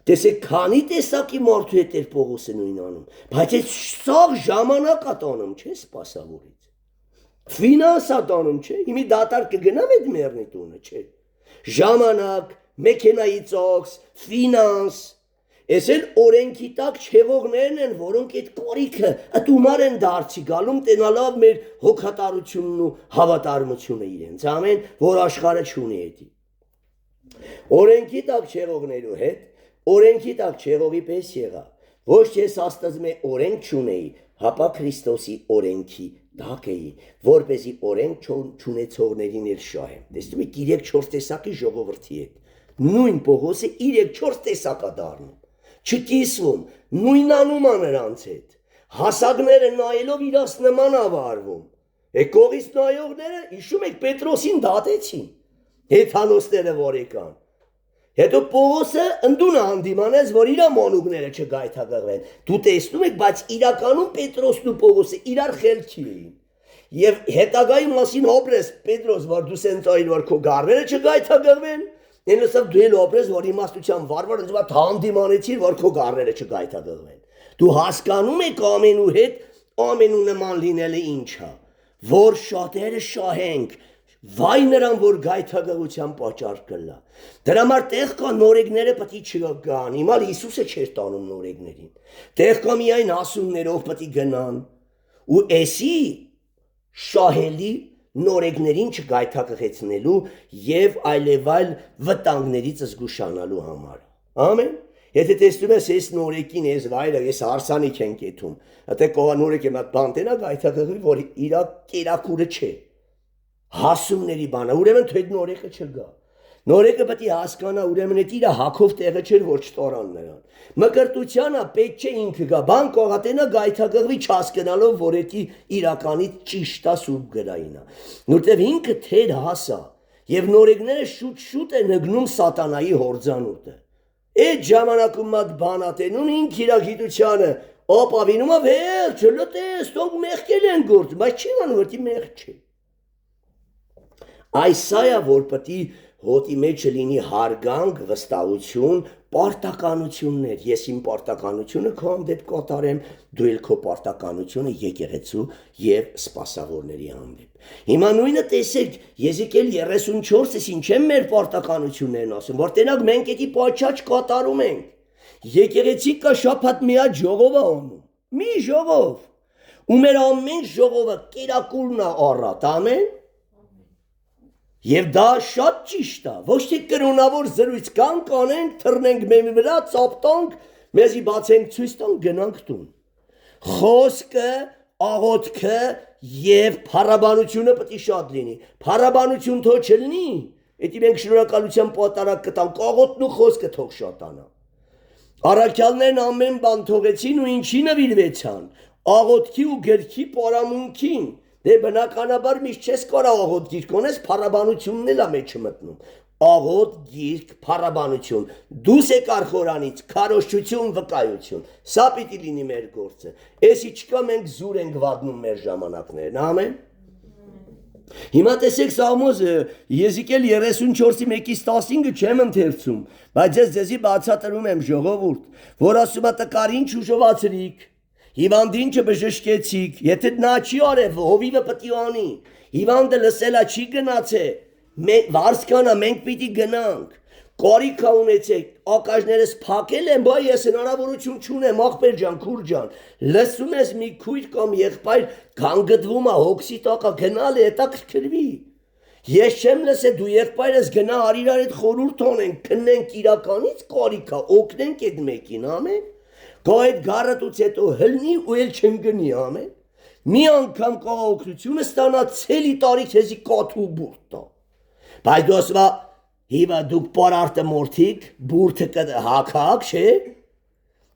տեսեք քանի տեսակի մարդու հետ էր Պողոսը նույնանում բայց այդ սաղ ժամանակ ատանում չէ սպասավորից ֆինանս ատանում չէ իմի դատար կգնամ այդ մեռնի տունը չէ ժամանակ մեքենայի ծոքս ֆինանս Ես էլ օրենքի տակ չեղողներն են, որոնք այդ կորիքը ըտումար են դարձի գալում տենալավ մեր հոգատարությունն ու հավատարմությունը իրենց, ամեն, որ աշխարը չունի էդի։ Օրենքի տակ չեղողներու հետ, օրենքի տակ չեղողի պես եղա, ոչ ես աստծմե օրենք չունեի, հապա Քրիստոսի օրենքի տակ էի, որպեսի օրենք չունեցողներին էլ շահեմ։ Տեսնում եք 3-4 տեսակի ժողովրդի հետ, նույն Պողոսը 3-4 տեսակա դառնում։ Չկիսվում, նույնանում է նրանց հետ, հասակները նայելով իրաց նման ավարվում, կողից նայողները իշում եք Պետրոսին դատեցին, հեթանոսները որ եկան, հետո Պողոսը ընդունը հանդիմանեց, որ իրա մոնուկները չգայթակղվեն, դու տեսնում եք, բայց իրականում Պետրոսն ու Պողոսը իրար խելքի էին, և հետագայի մասին հոպրես Պետրոս, որ դու սենց այլ, որ քո գարները չգայթակղվեն, Ենոսավ դու էլ օպրես, որ իմաստության վարվար ընձվատ հանդիմանեցիր, որ քո գարները չգայթակղվեն։ Դու հասկանում եք ամենու հետ, ամենու նման լինելը ինչ է, որ շատերը շահենք, վայ նրան, որ գայթակղության պատճառ կլա։ Դրա համար տեղ կա նորեկները պտի չգան, հիմալ Հիսուսը չէր տանում նորեկներին։ Տեղ կա միայն ասուններով պտի գնան, ու էսի շահելի նորեկներին չգայթակղեցնելու և այլևայլ վտանգներից զգուշանալու համար։ Ամեն։ Եթե տեսնում ես ես նորեկին, ես վայրը, ես հարսանիք են կեթում, հատե կողա նորեկ եմ այդ բան տենա գայթակղվի, որ իրա կերակուրը չէ։ Հասումների բանա, ուրեմն թե նորեկը չգա։ Նորեկը պետք է հասկանա, ուրեմն այդ իրա հակով տեղը չէր, որ չտորան նրան։ Մկրտությանը պետք չէ ինքը գա, բան կողատենա գայթակղվի չհասկանալով, որ էդի իրականից ճիշտ է սուրբ գրայինա։ Որտեվ ինքը թեր հասա, եւ նորեկները շուտ է նգնում սատանայի հորձանուտը։ Այդ ժամանակում մատ բանատենուն ինք իրա գիտությանը ապավինում է վերջը, լտես, թող մեղքել են գործում, բայց չի անում, որ մեղք չէ։ Այսայա որ պետք է հոտի մեջ լինի հարգանք, վստահություն, պարտականություններ։ Ես իմ պարտականությունը քո հանդեպ կատարեմ, դու էլ քո պարտականությունը եկեղեցու եւ սպասավորների հանդեպ։ Հիմա նույնը տեսեք, Եզեկիել 34-ից ինչ են մեր պարտականություններն ասում, որ տենակ մենք էդի պատշաճ կատարում ենք։ Եկեղեցի կա շաբաթ մի հատ ժողով է անում։ Մի ժողով։ Ու մեր ամեն ժողովը կերակուրն է առատ, ամեն։ Եվ դա շատ ճիշտ է, ոչ թե կրոնավոր զրույց կանք անենք, թռնենք մեմի վրա, ծապտանք, մեզի բացենք ցույց տանք, գնանք տուն։ Խոսքը, աղոթքը եւ փառաբանությունը պետք է շատ լինի։ Փառաբանություն թող չլինի, էդի մենք շնորհակալության պատարակ կտանք, աղոթն ու խոսքը թող շատանա։ Առաքյալներն ամեն բան թողեցին ու ինչի նվիրվեցան, աղոթքի ու գրքի պարամունքին։ Դե բնականաբար միշտ չես կարող աղոթ գիրք ունես, փառաբանությունն էլ է մեջը մտնում։ Աղոթ գիրք, փառաբանություն, դուս եկար խորանից, քարոզչություն, վկայություն։ Սա պիտի լինի մեր գործը։ Էսի չկա մենք զուր ենք վատնում մեր ժամանակներն, ամեն։ Հիմա տեսեք Սաղմոզը Եզիկել 34:1-15 չեմ ընթերցում, բայց ես ձեզի բացատրում եմ ժողովուրդ, որ ասում է տկարին չուժովացրիք, հիվանդին չբժշկեցիք, եթե նա չի արև, հովիվը պտի անի, հիվանդը լսելա չի գնացե, վարսկանա մենք պիտի գնանք, կարիքա ունեցեք, ակաժներս փակել եմ, բայ ես հնարավորություն չունեմ, աղբեր ջան, քուր ջան, լսում ես մի քույր կամ եղբայր գանգդվում է հոգսի տակա գնալ է, հետաքրքրվի։ Ես չեմ լսե դու եղբայրս գնա արիրար հետ խորհուրդ անենք, քննենք իրականից կարիքա, օգնենք այդ մեկին, ամեն։ Գա այդ գարատուց հետո հլնի ու էլ չընկնի, ամեն։ Մի անգամ կա օգնությունը ստանա ցելի տարի քեզի կաթու բուրտ տա։ Բայց դու ասում Հիվա դուք պարարտը մորթիկ, բուրթը հակակ, չէ,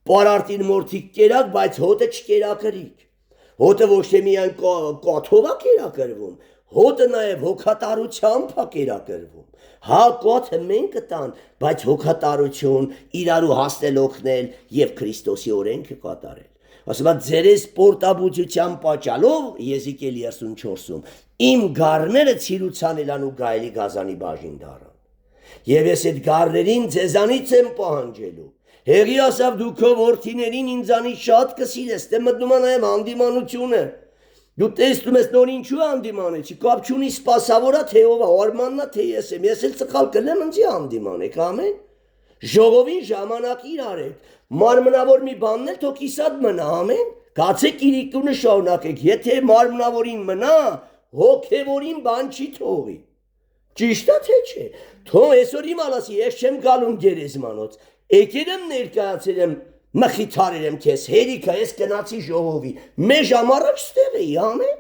պարարտին մորթիկ կերակ, բայց հոտը չկերակրիք, հոտը ոչ թե միայն կաթով է կերակրվում, հոտը նաև հոգատարությամբ է կերակրվում, հա կաթը մենք կտան, բայց հոգատարություն, իրարու հասնել օգնել և Քրիստոսի օրենքը կատարել, ասում ձերես պորտաբուծության պատճալով, Եզիկել 34-ում, իմ գառները ցիրուցան էլան ու գայելի գազանի բաժին դառան, Եվ ես այդ գառներին ձեզանից եմ պահանջելու, հեղի ասավ դու քո որդիներին ինձանից շատ կսիրես, դե մտնում է նաև հանդիմանությունը, դու տեսնում ես նոր ինչու հանդիմանը չի, կապ չունի սպասավորա թե ով է, արմաննա թե ես եմ, ես էլ ծխալ կլեմ ընձի հանդիմանեք, ամեն, ժողովին ժամանակ իրարեք, մարմնավոր մի բանն էլ թող իսատ մնա, ամեն, գացեք իրիկունը շարունակեք, եթե մարմնավորին մնա, հոգևորին բան չի թողի, ճիշտ է թե չէ, թող այսօր իմ ալասի, ես չեմ գալում գերեզմանոց, եկել եմ ներկայացել եմ, մխիթարել եմ քեզ, հերիքա ես գնացի ժողովի, մեզ ամառաջ ստեղ էի, ամեն,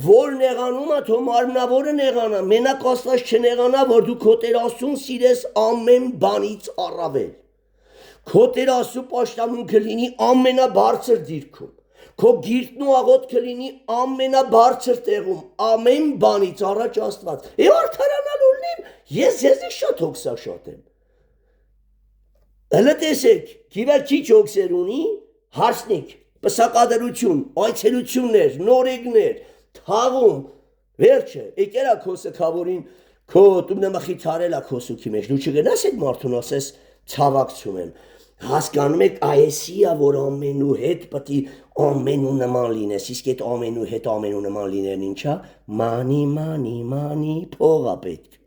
որ նեղանում է, թող մարմնավորը նեղանա, մենակ Աստված չնեղանա, որ դու քո Տեր Աստծուն սիրես ամեն բանից առավել, քո Տեր Աստծու պաշտամունքը լինի ամենաբարձր դիրքում, քո գիրկն ու աղոթքը լինի ամենաբարձր տեղում, ամեն բանից առաջ Աստված, և արդարանալու լինեմ, ես ձեզի շատ հոգսաշատ եմ, հլը տեսեք, գիվեր քիչ հոգսեր ունի, հարսնիք, պսակադրություն, այցելություններ, նորեգներ, թաղում, վերջը, եկերա քո սքավորին, քո տունը մխիթարել է քո սուքի մեջ, դու չգնաս այդ մարդուն ասես ցավակցում եմ, հասկանում եք այսի է, որ ամենու հետ պտի ամենու նման լինես, իսկ այդ ամենու հետ ամենու նման լինեն ինչա, մանի, փող է պետք,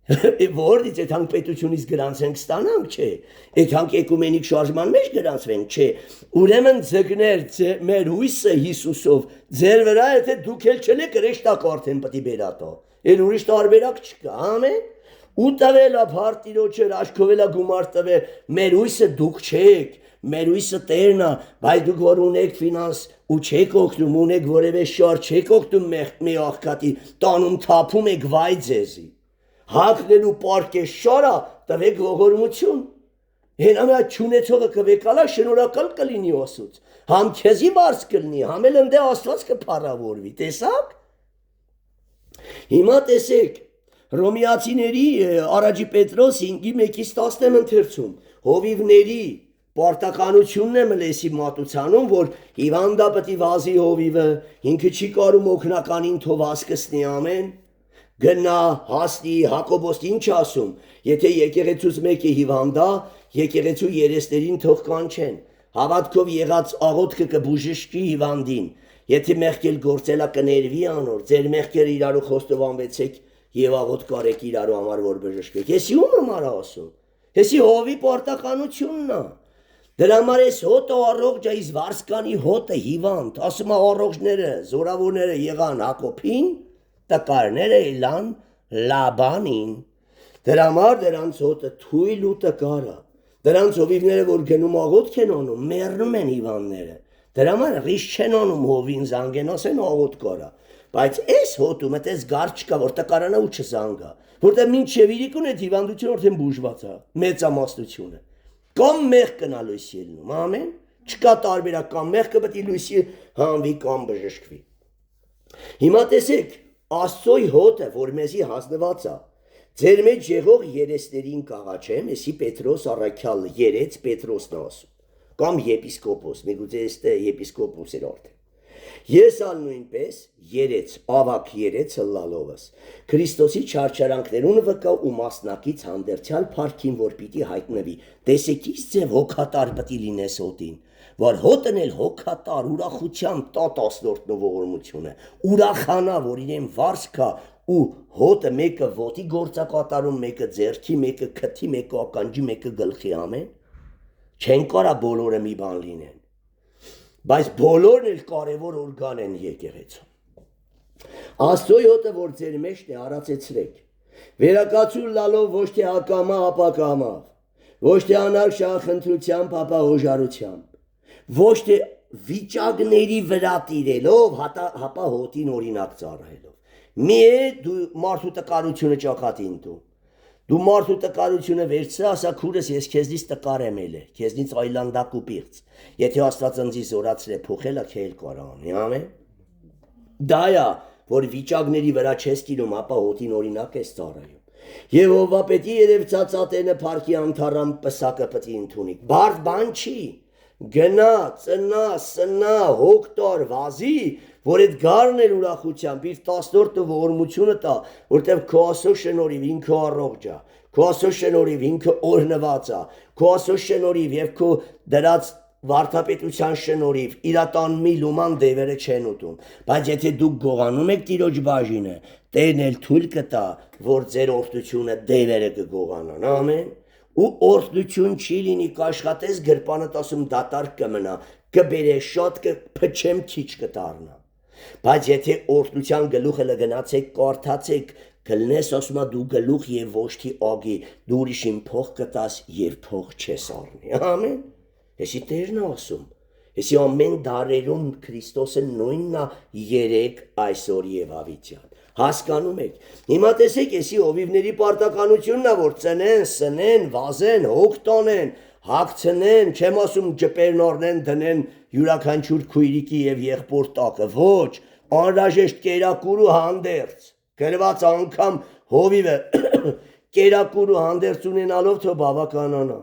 Որից այդ հանք պետությունից գրանցենք ստանանք, չէ, այդ հանք էկումենիկ շարժման մեջ գրանցվենք, չէ, ուրեմն ձգներ մեր հույսը Հիսուսով, ձեր վրա եթե դուք էլ չլեք ռեշտակ արդեն պտի բերատա, էլ ուրիշ տարբերակ չկա, ամեն, ու տվել ապարտ տիրոջեր, աշկովել գումար տվել, մեր հույսը դուք չեք, մեր հույսը Տերն է, բայց դուք որ ունեք ֆինանս ու չեք օգնում, ունեք որևէ շար, չեք օգնում մի աղքատի, տանում թափում եք վայ ձեզի, հակնելու պարկ է շարա, տվեք ողորմություն, հենամ է չունեցողը կվեկալա, շնորակալ կլինի ասուց, համ քեզի բարս կլինի, համ էլ ընդե Աստված կփառավորվի, տեսակ, հիմա տեսեք, Ռոմիացիների առաջի Պետրոս 5:1-10 ընթերցում, հովիվների պարտականությունն է մլեսի մատուցանում, որ հիվանդա պտի վազի հովիվը, ինքը չի կարում օգնականին թով հասկսնի ամեն, գնա, հասնի, Հակոբոս ինչ ասում, եթե եկեղեցուց մեկը հիվանդա, եկեղեցու երեսներին թող կանչեն, հավատքով եղած աղոթքը կբուժշկի հիվանդին, եթե մեղքել գործելա կներվի անոր, ձեր մեղքերը իրարու խոստովանվեցեք և աղոթք կարեք իրարու համար որ բժշկեք, եսի ում համար ասում, եսի հովի պարտականությունն է, դրա համար ես հոտը առողջ այս վարսկանի հոտը հիվանդ, ասում է առողջները, զորավորները եղան Հակոբին, տկարները ելան Լաբանին, դրա համար դրանց հոտը թույլ ու տկար է, դրանց հովիվները որ գնում աղոթք են անում, մեռնում են հիվանդները, դրա համար ռիսկ չեն անում հովին զանգեն, ասեն աղոթք կարա, բայց այս հոտում այդպես գար չկա, որ տկարանա ու չզանգա, որտեղ մինչև իրիկուն այդ հիվանդությունը արդեն բուժված է, մեծամասնությունը, Կամ մեղ կնա լույսի ելնում, ամեն, չկա տարբերակ, կամ մեղքը պետք է լույսի հանվի կամ բժշկվի։ Հիմա տեսեք, Աստծոյ հոտը, որ մեզի հանձնված է, ձեր մեջ եղող երեսներին կաղաչեմ, էսի Պետրոս առաքյալը երեց Պետրոսն ասում, կամ եպիսկոպոս, միգուցե էստե եպիսկոպոս էր արդեն։ Ես ալ նույնպես երեց, ավակ երեց հլալովս, Քրիստոսի չարչարանքներուն վկա ու մասնակից հանդերձյալ փառքին, որ պիտի հայտնվի, տեսեք իս ձև հոգատար պիտի լինես հոտին, որ հոտն էլ հոգատար ուրախությամբ տա 10-րդ ողորմությունը, ուրախանա, որ իրեն վարսկա ու հոտը մեկը ոտի գործակատարում, մեկը ձեռքի, մեկը քթի, մեկը ականջի, մեկը գլխի, ամեն, չեն կարա բոլորը մի բան լինեն, բայց բոլորն էլ կարևոր օրգան են եկեղեցում։ Աստծոյ հոտը, որ ձեր մեջն է, արածեցրեք, վերակացուր լալով ոչ թե ակամա, ապա կամավ, ոչ թե անարգ շահախնդրությամբ, ապա հոժարությամբ, ոչ թե վիճակների վրա տիրելով, հապա հոտին օրինակ ծառայելով։ Մի է դու մարդու տկարությունը ճակատին դու։ Դու մարդու տկարությունը վերցրա, ասա քուրս ես քեզնից տկար եմ ելե, քեզնից այլանդակ ու պիղծ։ Եթե Աստված ինձ զորացրե փոխելա քել կարանի, ամեն։ Դա է, որ վիճակների վրա չես տիրում, ապա հոտին օրինակ ես ծառայում։ Եվ ովապետի երևցած ատենը փառքի անթառամ պսակը պտի ընդունի։ Բարդ բան չի։ Գնա, ծնա, սնա, հոգտար, վազի, որ այդ գարն էլ ուրախությամբ իր 10-րդ ողորմությունը տա, որտեղ քո Աստծո շնորհիվ ինքը առողջ է, քո Աստծո շնորհիվ ինքը օրհնված է, քո Աստծո շնորհիվ եւ քո դրած վարդապետության շնորհիվ իրատան մի լուման դևերը չեն ուտում, բայց եթե դուք գողանում եք Տիրոջ բաժինը, Տերն էլ թույլ կտա, որ ձեր օրհնությունը դևերը կգողանան, ամեն։ Ու օրհնություն չի լինի կաշխատես գրպանդ ասում դատարկ կմնա, կբերես շատ կփչեմ քիչ կդառնա։ Բայց եթե օրհնության գլուխը լգնացեք, կարդացեք, կլնես ասում դու գլուխ եւ ոչթի ագի, դու ուրիշին փող կտաս եւ փող չես առնի։ Ամեն։ Էսի Տերն ասում։ Էսի ամեն դարերում Քրիստոսը նույնն է երեք այսօր եւ ավիճան։ Հասկանում եք։ Հիմա տեսեք, էսի հովիվների պարտականությունն է, որ ծնեն, սնեն, վազեն, հոգ տանեն, հագցնեն, չեմ ասում ջպերն առնեն, դնեն յուրաքանչյուր քույրիկի եւ եղբոր տակը, ոչ, անհրաժեշտ կերակուր ու հանդերձ։ Գրված անգամ հովիվը կերակուր ու հանդերձ ունենալով թո բավականանա։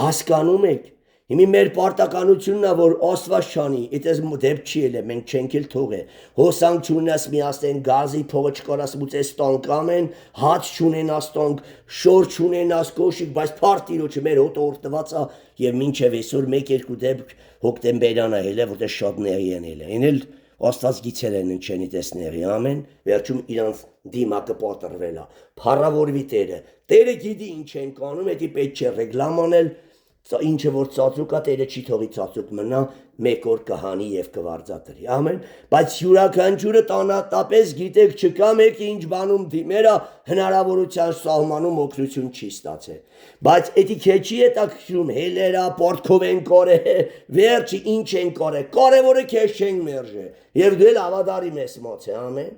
Հասկանում եք։ Հիմի մեր պարտականությունն է, որ Աստված չանի, այդպես դեպք չի ելը, մենք չենք էլ թողե։ Հոսանք չունենաս միաստեն գազի փողը չկարաս մուծես տանկ ամեն, հաց չունենաս տանկ, շոր չունենաս կոշիկ, բայց փառք Տիրոջը մեր հոտը օրհնված է եւ մինչեւ այսօր 1-2 դեպք հոկտեմբերյան է ելը, որտեղ շատ ների են ելը։ Էնել Աստված գիցեր են ինչենի տեսների, ամեն, վերջում իրանց դիմակը պատրվել է։ Փառավորվի Տերը։ Տերը գիտի ինչ են կանում, դա պետք չէ ռեգլամանել Ինչը որ ծածուկ է, Տերը չի թողի ծածուկ մնա, մեկ օր կհանի եւ կվարձատրի, ամեն, բայց յուրաքանչյուրը տանատապես գիտեք, չկա մեկը ինչ բանում դիմերա հնարավորության սահմանում օգնություն չի ստացել, բայց էդի քեչի է տակշում, հելերա, պորտքով են կորե, վերջի ինչ են կորե, կարևորը քեզ չեն մերժե, եւ դու էլ ավադարի մեզ մոց է, ամեն,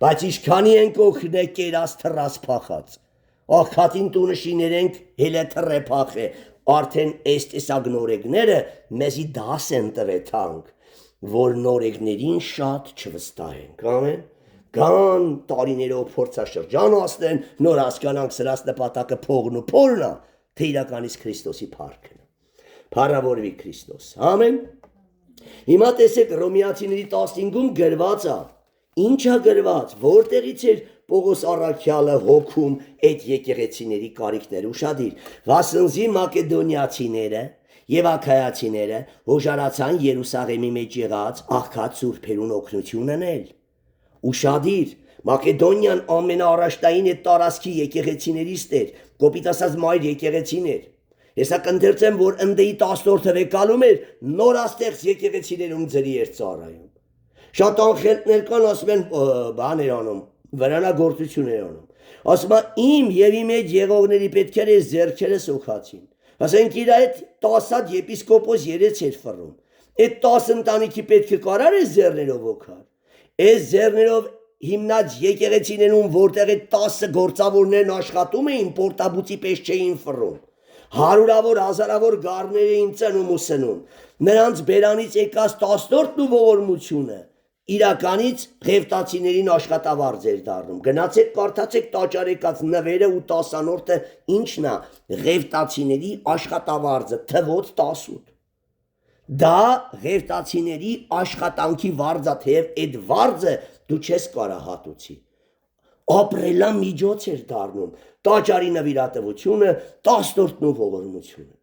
բայց ինչքանի ենք օգնե կերած թռած փախած, աղքատին տունը շիներենք հելե թռե փախե, արդեն այս տեսակ նորեգները մեզի դաս են տվեթանք, որ նորեգներին շատ չվստահենք, ամեն, գան տարիներով փորձաշրջան ասնեն, նոր հասկանանք սրած նպատակը փողն ու փորնա, թե իրականից Քրիստոսի փառքն է, փառավորվի Քրիստոս, ամեն, հիմա տեսեք Հռոմեացիների 15-ում գրված է, ինչ է գրված, որտեղից էր Պողոս առաքյալը հոգում այդ եկեղեցիների կարիքներ ուշադիր, վասնզի մակեդոնիացիները եւ աքայացիները հոժարացան Երուսաղեմի մեջ եղած աղքատ սուրբերուն օգնություն անել։ Ուշադիր, Մակեդոնիան ամենաառաջտային այդ տարածքի եկեղեցիներից էր, կոպիտ ասած մայր եկեղեցին էր։ Հեսա կընթերցեմ, որ ընդեի 10-րդ թվեկալում էր նորաստեղծ եկեղեցիներում ձրի էր ծառայում։ Շատ անխելքներ կան, ասում են բաներ անում, վրանագործություն էր անում։ Ասում իմ եւ իմ այդ եղողների պետքեր է ձեռքերս օգացին։ Ասենք իր այդ 10 եպիսկոպոս երեց էր ֆռում։ Այդ 10 ընտանիքի պետքը կարար է ձեռներով օգար։ Այս ձեռներով հիմնած եկեղեցիներում, որտեղ այդ 10 գործավորներն աշխատում էին, պորտաբուծի պես չէին ֆռում։ հարյուրավոր հազարավոր գառներ էին ծնում ու սնում, նրանց բերանից եկած 10-րդն ու ողորմությունը իրականից Ղևտացիներին աշխատավարձ էր դառնում։ Գնացեք կարդացեք տաճարեկած նվերը ու 10-րդը ինչն է, Ղևտացիների աշխատավարձը, թվոց 18։ Դա Ղևտացիների աշխատանքի վարձը, թեև այդ վարձը դու չես կարա հատուցի։ Ապրելա միջոց էր դառնում տաճարի նվիրատվությունը, 10-րդն ու ողորմությունը։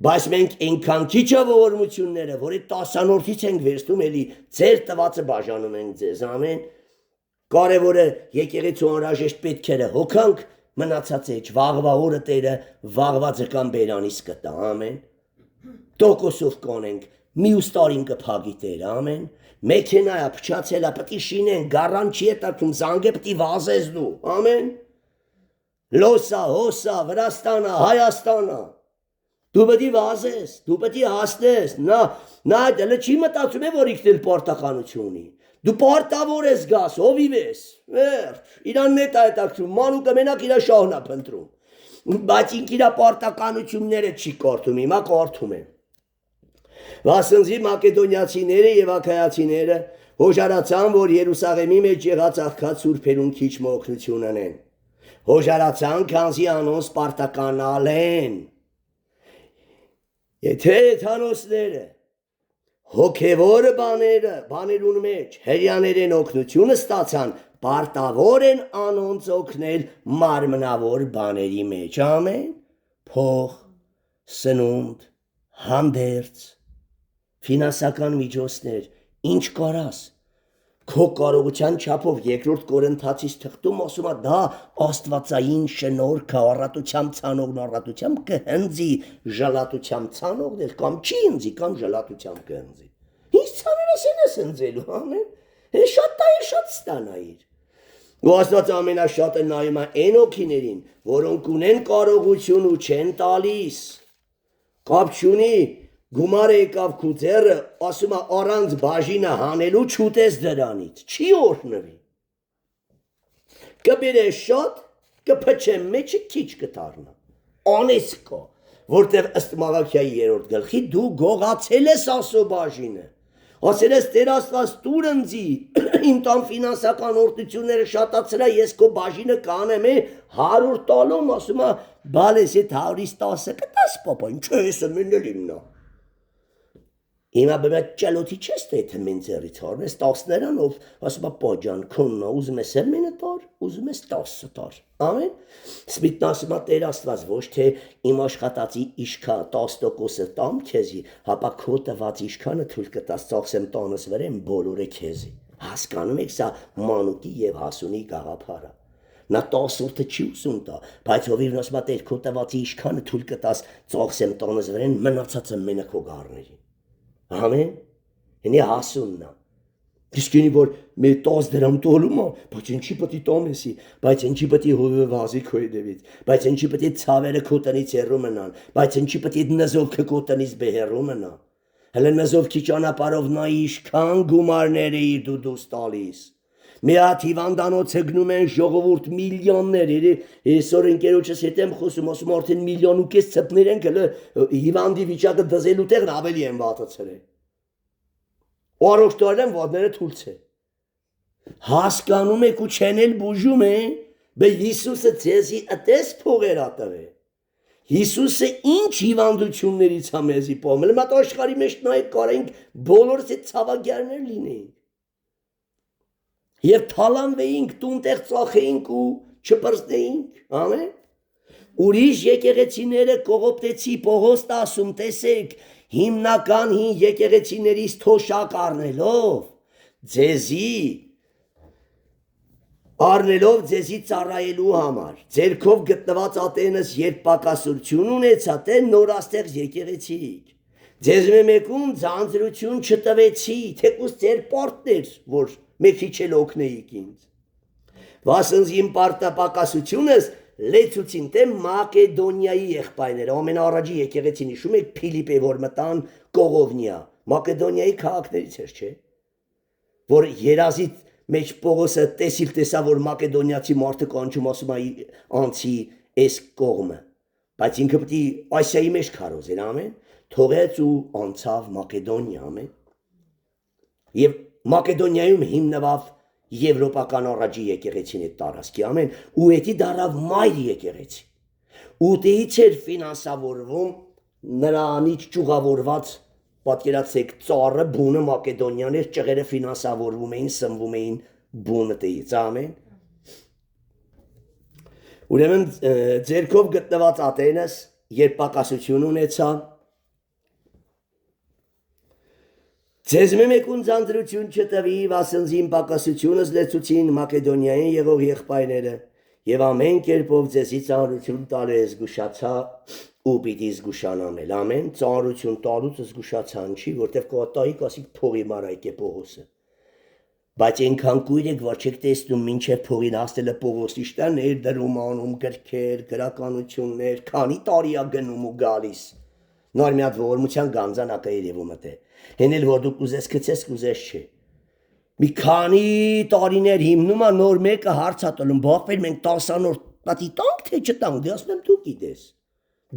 Բայց մենք այնքան քիչ է ողորմությունները, որ այդ 10-րդից ենք վերցնում, էլի ձեր տվածը բաժանում ենք ձեզ, ամեն։ Կարևորը եկեղեցու անհրաժեշտ պետքերը հոգանք, մնացած է վաղվա օրը Տերը վաղվա ձկան բերանից կտա, ամեն։ Տոկոսով կանենք, մյուս տարին կփագի Տերը, ամեն։ Մեքենայա փչացելա, պետք է շինեն, գառան չի հետաքրում, զանգը պետք է վազես դու, ամեն։ Լոսա, հոսա, Վրաստանա, Հայաստանա։ Դու պետք է վազես, դու պետք է հասնես, նա դեռ չի մտածում է, որ իքնել պարտականություն ունի։ Դու պարտավոր ես գաս, հովիվ ես, վերջ, իրան նետ է հետաքրում, մանուկը մենակ իրա շահն է փնտրում։ Բայց ինք իրա պարտականությունները չի կարդում, հիմա կարդում է։ Վասնզի մակեդոնիացիները եւ աքայացիները հոժարացան, որ Երուսաղեմի մեջ եղած աղքատ սուրբերուն քիչ օգնություն անեն։ Հոժարացան, քանզի անոնց պարտականալ են։ Եթե թանոսները հոգևոր բաներուն մեջ հրյաներեն օգնությունը ստացան, պարտավոր են անոնց օգնել մարմնավոր բաների մեջ, ամեն, փող, սնունդ, հանդերձ, ֆինանսական միջոցներ, ինչ կարաս, քո կարողության չափով երկրորդ Կորինթացիս թղթում ասում է դա աստվածային շնորհք է, առատությամբ ցանողն առատությամբ կհնձի, ժլատությամբ ցանողն կամ չի հնձի, կամ ժլատությամբ կհնձի։ Ինչ ցաներս ես հնձելու, ամեն։ Շատ է շատ ստանայիր։ Ու Աստված ամենաշատը նայում է այն օքիներին, որոնք ունեն կարողություն ու չեն տալիս։ Կապ չունի, գումարը եկավ քու ձեռը, ասում է առանց բաժինը հանելու չուտես դրանից, չի օրհնվի։ Կբերես շատ, կփչե մեջը քիչ կդառնա։ Անես կա, որտեղ ըստ Մաղաքիայի 3-րդ գլխի դու գողացել ես ասո բաժինը։ Ասել ես Տեր Աստված տուր ընձի, իմ տան ֆինանսական օրդությունները շատացրա, ես քո բաժինը կանեմ 100 տալում, ասում է, բալես այդ 100-ից 10-ը կտաս պապա, ինչ ես մնել իմնա։ Հիմա բեմա ճալոթի չես թե եթե մեն ձեռից հարնես 10-նրանով, ասում է պաջան, քոննա, ուզում ես մենը տար, ուզում ես 10 տար, ամեն, սպիտն ասում է Տեր Աստված, ոչ թե իմ աշխատածի իշքա 10%-ը տամ քեզի, հապա քո տված իշքանը թույլ կտաս ծախսեմ տանս վրեմ բոլորը քեզի, հասկանում եք սա մանուկի և հասունի գաղափարը, նա 10-որդը չի ուզում տա, բայց հովիվն ասում է Տեր քո տված իշքանը թույլ կտաս ծախսեմ տանս վրեն, մնացածը մենը քո գառների։ Ամեն, հենի հասունն է, իսկ ինի որ մեր 10 դրամ տոլում է, բայց ինչի պտի տամեսի, բայց ինչի պտի հովը վազի քո եդևից, բայց ինչի պտի ցավերը քո տնից հեռու մնան, բայց ինչի պտի նզովքը քո տնից բեհեռու մնա, հələ նզովքի ճանապարհով նա իշքան գումարներ է իր դուս տալիս, մի հատ հիվանդանոց գնում են ժողովուրդ միլիոններ, այսօր ընկերոջս հետ եմ խոսում, ասում արդեն միլիոն ու կես ցպներ են գլը հիվանդի վիճակը դզելու տեղն ավելի են վատացրել։ Ու առողջորեն ոտները թուլցե։ Հասկանում եք ու չեն էլ բուժում է, բե Հիսուսը ձեզի ըտես փողեր ատվե։ Հիսուսը ինչ հիվանդություններից է մեզի պոմել, մատ աշխարհի մեջ նայեք կարենք բոլորս այդ ցավագերներ լինեին։ Եվ թալանվեինք, տունտեղ ծախեինք ու չպրծնեինք, ամեն։ Ուրիշ եկեղեցիները Կողոպտեցի Պողոստը ասում, տեսեք, հիմնական հին եկեղեցիներից թոշակ առնելով ձեզի ծառայելու համար, ձերքով գտնված ատենս երբ պակասություն ունեցա, թե նորաստեղծ եկեղեցիք, ձեզ մեկում ձանձրություն չտվեցի, թեկուզ ձեր պարտներ, որ մեկի չել օգնեիք ինձ։ Վասնզի իմ պարտապակասությունս լեցուցին թե Մակեդոնիայի եղբայրները, ամենաառաջի եկեղեցին հիշում եք Փիլիպե, որ մտան Կողովնիա, Մակեդոնիայի քաղաքներից էր, չէ, որ երազի մեջ Պողոսը տեսա, որ Մակեդոնիացի մարդը կանչում ասում է անցի այս կողմը, բայց ինքը պետք է Ասիայի մեջ քարոզեր, ամեն, թողեց ու անցավ Մակեդոնիա, ամեն։ Եվ Մակեդոնիայում հիմնվավ եվրոպական առաջի եկեղեցին այդ տարածքի, ամեն, ու էդի դարավ մայր եկեղեցի։ Ուտեից էր ֆինանսավորվում նրանից ճյուղավորված պատկերացեք ծառը բունը Մակեդոնիաներ ճղերը ֆինանսավորվում էին, սնվում էին բունը տեից, ամեն։ Ուրեմն ձերքով գտնված Աթենս, երբ պակասություն ունեցա, ձեզ մեկուն ձանձրություն չտվի, վասնզին պակասությունս լեցուցին Մակեդոնիային եղող եղբայրները, եւ ամեն կերպով ձեզի ծանրություն տալը զգուշացա ու պիտի զգուշանամել, ամեն, ծանրություն տալուց զգուշացան չի, որտեվ կոտայի կասիկ փողի մարայք է Պողոսը, բայց այնքան կույր եք, որ չեք տեսնում մինչև փողին հասնելը Պողոսի շտաներ դրում անում գրքեր, գրականություններ, քանի տարի է գնում ու գալիս, նոր մի հատ ողորմության գանձանակը երևում է, հենել որ դուք ուզես գցես, կուզես չէ, մի քանի տարիներ հիմնում է նոր մեկը հարց է տալում, բախվել մենք 10-րդ պատի տանք, թե չտանք, դե ասում եմ դու գիտես,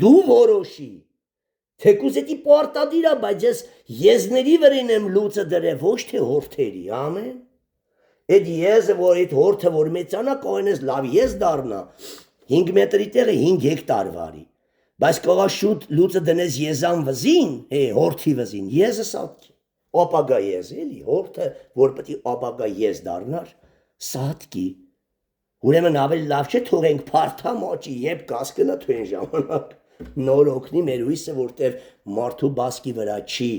դու որոշի, թեկուզ էդի պարտադիր է, բայց ես եզների վրին եմ լուծը դրել, ոչ թե հորթերի, ամեն, այդ եզը, որ այդ հորթը, որ մեծանա, կողենես լավ եզ դարնա, 5 մետրի տեղը 5 հեկտար վարի, բայց կողա շուտ լուծը դնես եզան վզին, հորթի վզին, եզը սատքի, ապագա եզ, էլի, հորթը, որ պտի ապագա եզ դարնար, սատքի, ուրեմն ավելի լավ չէ թողենք փարթա մոճի, երբ կասկնա թույն ժամանակ, նոր օգնի մեր հույսը, որտև մարդու բասկի վրա չի,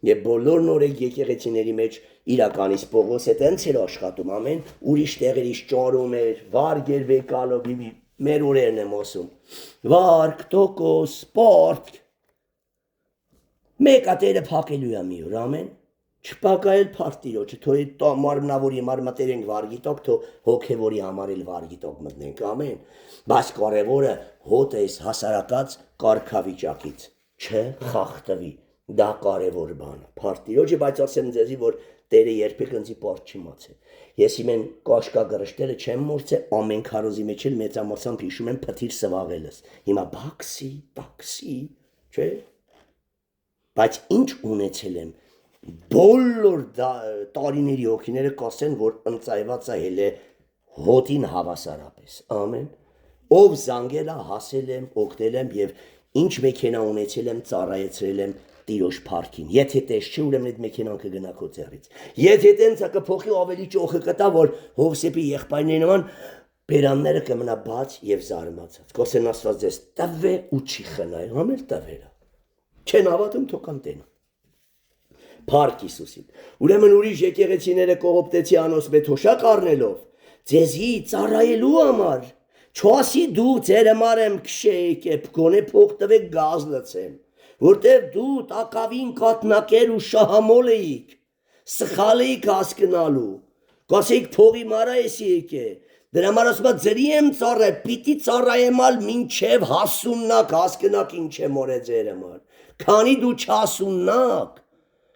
եւ բոլոր նորեկ եկեղեցիների մեջ իրականից Պողոս է տենց էր աշխատում, ամեն, ուրիշ տեղերից ճարում էր, վարգ էր վեկալով, մեր օրերն եմ ասում, վարգ, տոկոս, սպորտ, մեկ ատերը փակելու է մի օր, ամեն, չպակայել փարտիրոջը, թո մարմնավորի մարմատեր ենք վարգի տոք, թո հոգևորի համար էլ վարգի տոք մտնենք, ամեն, բայց կարևորը հոտ ես հասարակած կարգավիճակից, չխախտվի, դա կարևոր բան, փարտիրոջը, բայց ասեմ ձեզի, որ Տերը երբեք ընձի պարտ չի մացել, ես իմեն կաշկա գրշտերը չեմ մորցե, ամեն քարոզի մեջ էլ մեծամասամբ հիշում եմ փթիր սվաղելս, հիմա բաքսի, չէ, բայց ինչ ունեցել եմ, բոլոր տարիների օքիները կասեն, որ ընծայված է հել է հոտին հավասարապես, ամեն, ով զանգել է, հասել եմ, օգնել եմ և ինչ մեքենա ունեցել եմ, ծառայեցրել եմ տիրոջ փարքին, եթե տես չէ, ուրեմն այդ մեքենան կգնա քո ձեռից, եթե տենց կփոխի ավելի ճոխը կտա, որ Հովսեփի եղբայրների նման բերանները կմնա բաց և զարմացած, կասեն Աստված ձեզ տվե ու չի խնայել, համել տվելա, չեն հավատում թոքան տենա, փարք Հիսուսին, ուրեմն ուրիշ եկեղեցիները կողոպտեցի անոս մեթոշակ առնելով, ձեզի ծառայելու համար, չասի դու ձերը մարեմ քշեիք է, գոնե փող տվեք գազ լցեմ, որտև դու տակավին կատնակեր ու շահամոլ էիք, սխալ էիք հասկնալու, կասեիք փողի մարա եսի եկ է, դրա մար ասում ձրի եմ ծառայ, պիտի ծառայեմալ մինչև հասուննակ, հասկնակ ինչ է մոր է ձերը մար, քանի դու չհասուննակ,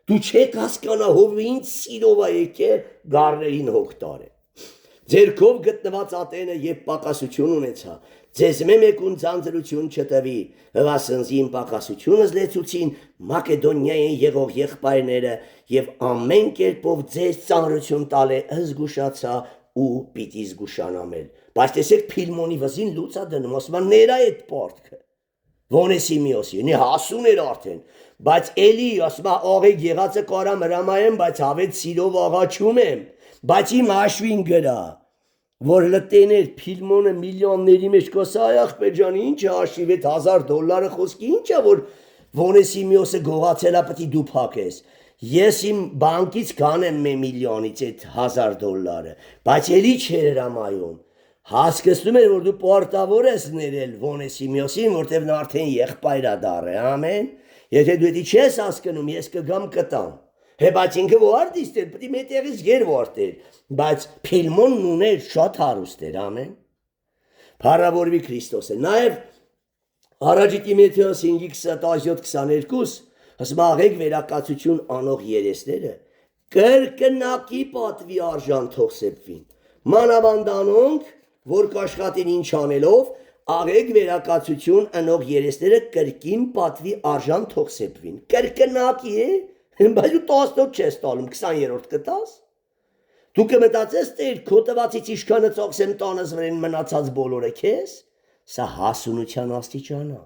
դու չեք հասկանա հով ինչ սիրով է եկ է, գարներին հոգտար է, ձերքով գտնված ատենը և պակասություն ունեցա, ձեզ մեկուն ձանձրություն չտվի, վասնզին պակասությունս լեցուցին Մակեդոնիային եղող եղբայրները և ամեն կերպով ձեզ ծանրություն տալ է զգուշացա ու պիտի զգուշանամել, բայց տեսեք Փիլմոնի վզին լուծա դնում, ասում են ներա այդ պարտքը, Վոնեսի միոսի, նի հասուն էր արդեն, բայց էլի ասում է աղեկ եղածը կարամ հրամայեմ, բայց հավետ սիրով աղաչում եմ, բայց իմ հաշվին գրա, որ լտեներ Փիլմոնը միլիոնների մեջ կոսա այ ախպեր ջան ինչ է հաշիվ այդ $1000 խոսքի ինչ է որ Վոնեսի միոսը գողացելա պտի դու փակես ես իմ բանկից կանեմ միլիոնից այդ $1000 բայց էլի չէր հրամայում հասկացնում էր որ դու պարտավոր ես ներել Վոնեսի միոսին որտեվ նա արդեն եղբայր է դառը ամեն եթե դու դա չես հասկանում ես կգամ կտամ բայց ինքը որդիս էր, պտի մետեղից գեր որդեր, բայց Փիլմոնն ուներ շատ հարուստ էր, ամեն, փառավորվի Քրիստոսը, նաև առաջի Տիմոթեոս 5:17-22, ասում աղեք վերակացություն անող երեսները, կրկնակի պատվի արժան թող սեպվին, մանավանդ անոնք, որ կաշխատին ինչ անելով, աղեկ վերակացություն ընող երեսները կրկին պատվի արժան թող սեպվին։ Կրկնակի է, բայց ու 18 չես տալում, 20-րդ կտաս։ Դու կմտածես Տեր, քո տվածից ինչքանը ծախսեմ տանս վրան մնացած բոլորը քեզ, սա հասունության աստիճան է։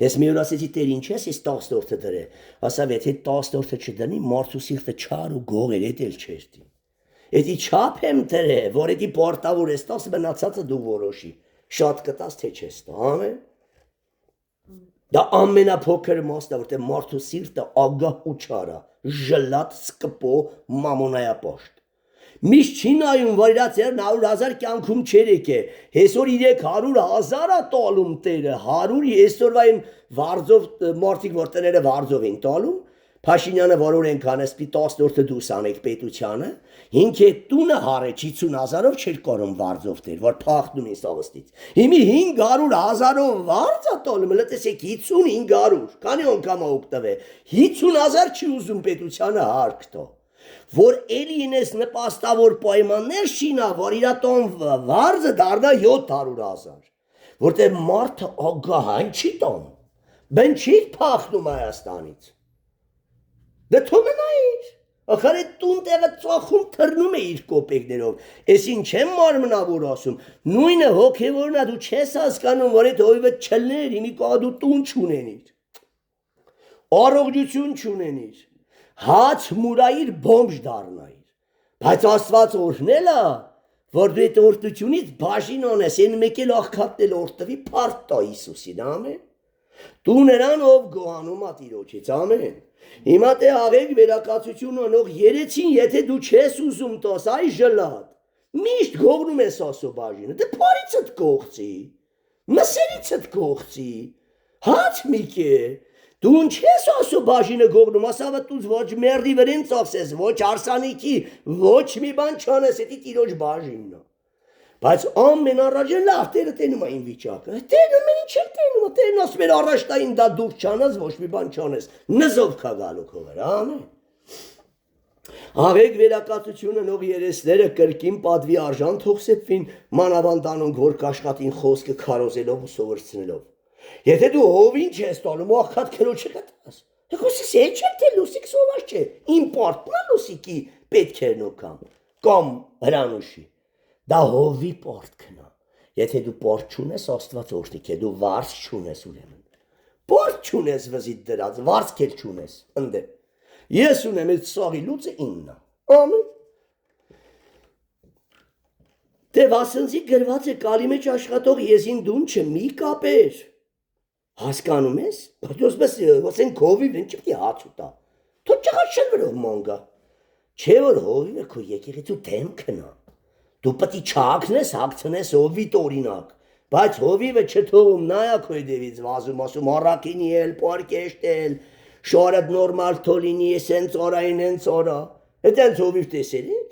Ես մի օր ասեցի Տեր, ինչ ես 18-րդը դրե, ասավ եթե 18-րդը չդնի, մարդու սիրտը չար ու գողեր էդ էլ չերտի։ Էդի չափ եմ դրե, որ էդի պարտավոր ես տաս մնացածը դու որոշի։ Շատ կտաս թե չես տա, ամեն։ Դա ամենափոքր մասն է, որտեղ մարդու սիրտը ագահ ու չար է, ժլատ, սկպո, մամոնայապաշտ։ Միշտ չի նայում, որ իրա ծեր 100,000 կյանքում չեր եկե, հեսօր 300,000 է տալում Տերը, 100 այսօրվային վարձով մարդիկ որ տները վարձով են տալում, Փաշինյանը որ ենքան էսպի 18-ը դուս անեք պետությանը, 5 տունը հարեչ 50,000-ով չէր կարում վարձով տեր, որ փախնում են սաղստից։ Հիմի 500,000-ով վարձ է տալում, լտեսեք 50-500, քանի անգամ է օգտվել, 50,000 չի ուզում պետությանը հարկ տա, որ էլի ինես նպաստավոր պայմաններ շինա, որ իրա տոն վարձը դառնա 700,000, որտեղ մարդը ագահ այն չի տոն, բեն չի փախնում Հայաստանից։ Դե թողնայիր, ախար այդ տուն տեղը ծախում թռնում է իր կոպեկներով, ես ինչ եմ մարմնավոր ասում, նույնը հոգևորն է, դու չես հասկանում, որ այդ հովիվը չլներ, իմի կա դու տուն չունենիր, առողջություն չունենիր, հաց մուրայիր բոմժ դառնայիր, բայց Աստված օրհնել է, որ դու այդ օրհնությունից բաժին անես, են մեկ էլ աղքատնել օրհնվի փառք տա Հիսուսին, ամեն։ Դու նրան ով գոհանում ա Տիրոջից, ամեն։ Հիմա թե աղեկ վերակացություն անող երեցին, եթե դու չես ուզում տաս, այ ժլատ, միշտ գողնում ես ասո բաժինը, դե պարիցդ կողցի, մսերիցդ կողցի, հաց միք է, դու ինչ ես ասո բաժինը գողնում, ասավը տուզ ոչ մերդի վրեն ծախսես, ոչ արսանիքի, ոչ մի բան չանես, էդի Տիրոջ բաժինն է։ Բայց ամենառաջեն լավ Տերը տենում է այն վիճակը, Տերն ամեն ինչ էլ տենում է, Տերն ասում էր առաջտային դա դուր չանես, ոչ մի բան չանես, նզով քա գալու քո վրա, ամեն։ Աղեկ վերակացությունը նող երեսները կրկին պատվի արժան թող սեպվին, մանավանդանոնք որ կաշխատին խոսքը քարոզելով ու սովորցնելով։ Եթե դու հովին չես տալում, աղքատ քրոջը կտաս, հեկոսիս էջ էլ թե լուսիկ սոված չէ, իմ պարտն է լուսիկի պետք էր նոկամ, կամ հրանուշի։ Դա հովի պարտքն է, եթե դու պարտ չունես, Աստված օրհնիք է, դու վարձ չունես ուրեմն, պարտ չունես վզիդ դրած, վարձ կել չունես, ընդե, ես ունեմ այդ սաղի լուծը իննա, ամեն, թե վասնձի գրված է կալի մեջ աշխատող եզին դուն չէ, մի կապեր, հասկանում ես, ասեն կովի վեն չպտի հաց ուտա, թո չղար շլվրով մանգա, չէ որ հովի է քո եկեղեցու դեմքն է, դու պետք է չհագնես, հագցնես հովիտ օրինակ, բայց հովիվը չթողում նայա քո դևից վազում, ասում առաքինի էլ, պարկեշտել, շորդ նորմալ թոլինի, սենց օրային հենց օրա, հետենց հովիվ տեսել եք,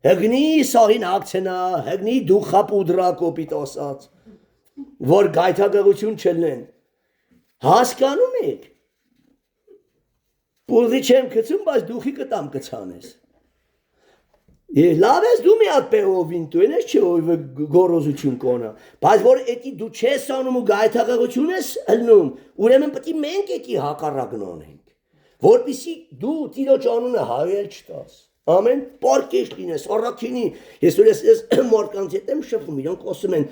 հգնի սաղին հագցնա, հգնի դուխապուդրա կոպիտ ասած, որ գայթակղություն չլնեն, հասկանում եք, պուլղի չեմ կծում, բայց դուխի կտամ կցանես, լավ ես դու մի հատ պեհովին տույն ես չէ հովիվը գորոզություն կոնա, բայց որ էտի դու չես անում ու գայթակղություն ես հլնում, ուրեմն պետք է մենք էտի հակառակն անենք, որպեսզի դու Տիրոջ անունը հայել չտաս, ամեն պարկեշտ լինես, առաքինի, ես որ ես մարդկանց հետ եմ շփվում, իրանք ասում են,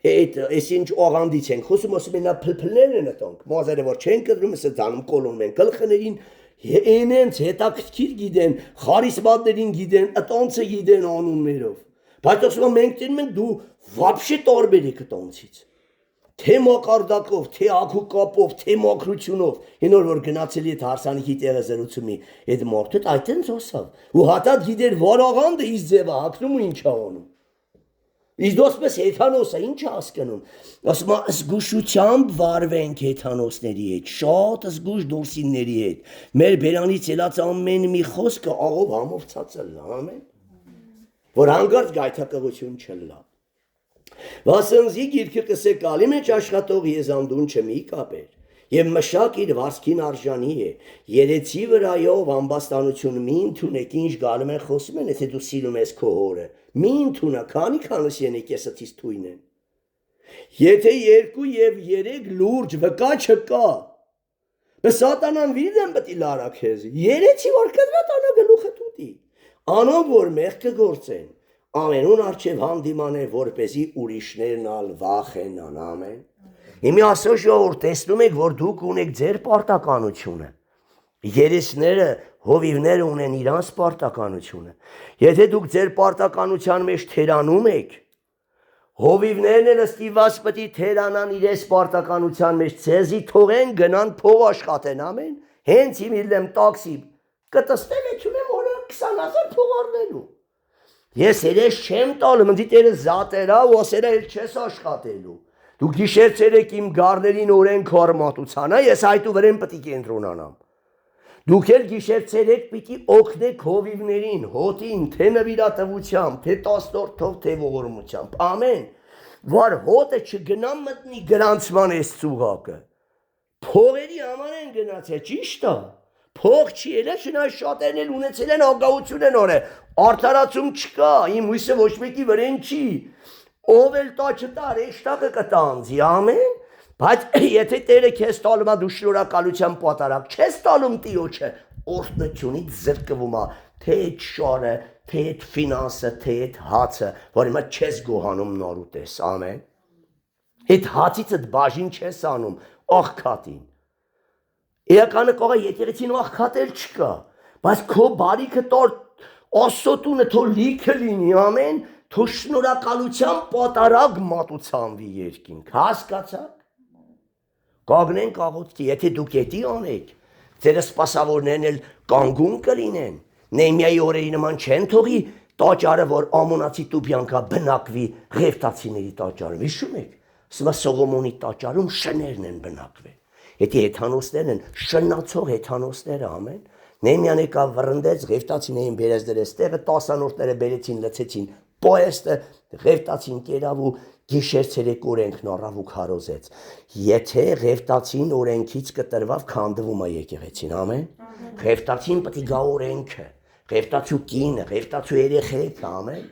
այս ինչ աղանդից ենք, խոսում ասում են նա փլփլներն են ըտանք, մազերը որ չեն կդրում, ես դանում կոլոնում են գլխներին, Ենենց հետաքրքիր գիտեն, խարիսմատներին գիտեն, ըտանցը գիտեն անուններով, բայց ասում մենք տենում ենք դու վապշե տարբեր եք ըտանցից, թե մակարդակով, թե ակու կապով, թե մակրությունով, հինոր որ գնացելի էդ հարսանիքի տեղը զրուցումի, էդ մարդուտ այդենց ասավ, ու հատատ գիտեր վարաղանդը իս ձևը հակնում ու ինչ անում, իս դոսպես հեթանոսը ինչ հասկնում, ասում զգուշությամբ վարվենք հեթանոսների հետ, շատ զգուշ դուրսինների հետ, մեր բերանից ելած ամեն մի խոսքը աղով համովցածը լամ է, որ հանգարց գայթակղություն չլա, վասնզի գիրքը կսե կալի մեջ աշխատող եզանդուն չմի կապեր, և մշակ իր վարսքին արժանի է, երեցի վրայով ամբաստանություն մի ընդունեք ինչ գալում են խոսում են, եթե դու սիրում ես քո հորը, Մի ընդունա, քանի քանս ենեք եսը ցիս թույն են։ Եթե 2 եւ 3 լուրջ վկա չկա, բայց սատանան վիդեմ պետք է լարա քեզ։ Երեցի որ կդրատանա գլուխը տուտի։ Անոնք որ մեղքը գործեն, ամենուն արչև հանդիմաներ, որպեսի ուրիշներն ալ վախենան, ամեն։ Հիմի ասո ժողովուրդ, տեսնում եք, որ դուք ունեք ձեր պարտականությունը։ Երեսները, հովիվները ունեն իրանց պարտականությունը։ Եթե դուք ձեր պարտականության մեջ թերանում եք, հովիվներն էլ ստիված պետք է թերանան իրենց պարտականության մեջ, ցեզի թողեն գնան փող աշխատեն, ամեն։ Հենց հիմի լեմ տաքսի կտստել եք ունեմ օրը 20,000 փող առնելու։ Ես երես չեմ տալու, մնդի տերը զատերա ու ասերա էլ չես աշխատելու։ Դուք գիշերցերեք իմ գառներին օրենք հարմատությանը, ես այդու վրեն պետք է կենտրոնանամ։ Դուք էլ գիշերցերեք պիտի օգնեք հովիվներին, հոտին, թե նվիրատվությամբ, թե տասնորդով, թե ողորմությամբ, ամեն, որ հոտը չգնա մտնի գրանցման ես ծուղակը, փողերի համար են գնացել, ճիշտ է, փող չի էլ է, շնայ շատերն էլ ունեցել են ագահություն են օրը, արդարացում չկա, իմ հույսը ոչ մեկի վրեն չի, ով էլ տա չտա, ռեշտակը կտա անձի, ամեն, բայց եթե տերը քեզ տալում է դու շնորհակալության պատարակ չես տալում տիոջը օրհնությունից զրկվում է թե այդ շարը թե այդ ֆինանսը թե այդ հացը որ հիմա չես գոհանում նոր ուտես ամեն այդ հացից այդ բաժին չես անում աղքատին Էականը կողա եկեղեցին աղքատել չկա բայց քո բարիքը տոր Աստծո թո լիքը լինի ամեն թո շնորհակալության պատարակ մատուցանվի երկինք հասկացաք Կագնենք աղոթքի, եթե դուք էդի անեք, ձեր սպասավորներն էլ կանգուն կլինեն, Նեհեմիայի օրերի նման չեն թողի տաճարը, որ ամոնացի տուբյանքա բնակվի Ղևտացիների տաճարում, հիշում եք, ասում է Սողոմոնի տաճարում շներն են բնակվել, եթե հեթանոսներն են, շնացող հեթանոսները ամեն, Նեհեմիան եկավ վռնդեց, Ղևտացիներին բերեց դրեց տեղը, տասանորդները բերեցին, լցեցին պոեստը, Ղևտացին կերավ ու գիշերցերեք օրենքն առավ ու քարոզեց։ Եթե Ղևտացին օրենքից կտրվավ, քանդվում է եկեղեցին, ամեն։ Ղևտացին պետք է գա օրենքը, Ղևտացու կինը, Ղևտացու երեխեք, ամեն։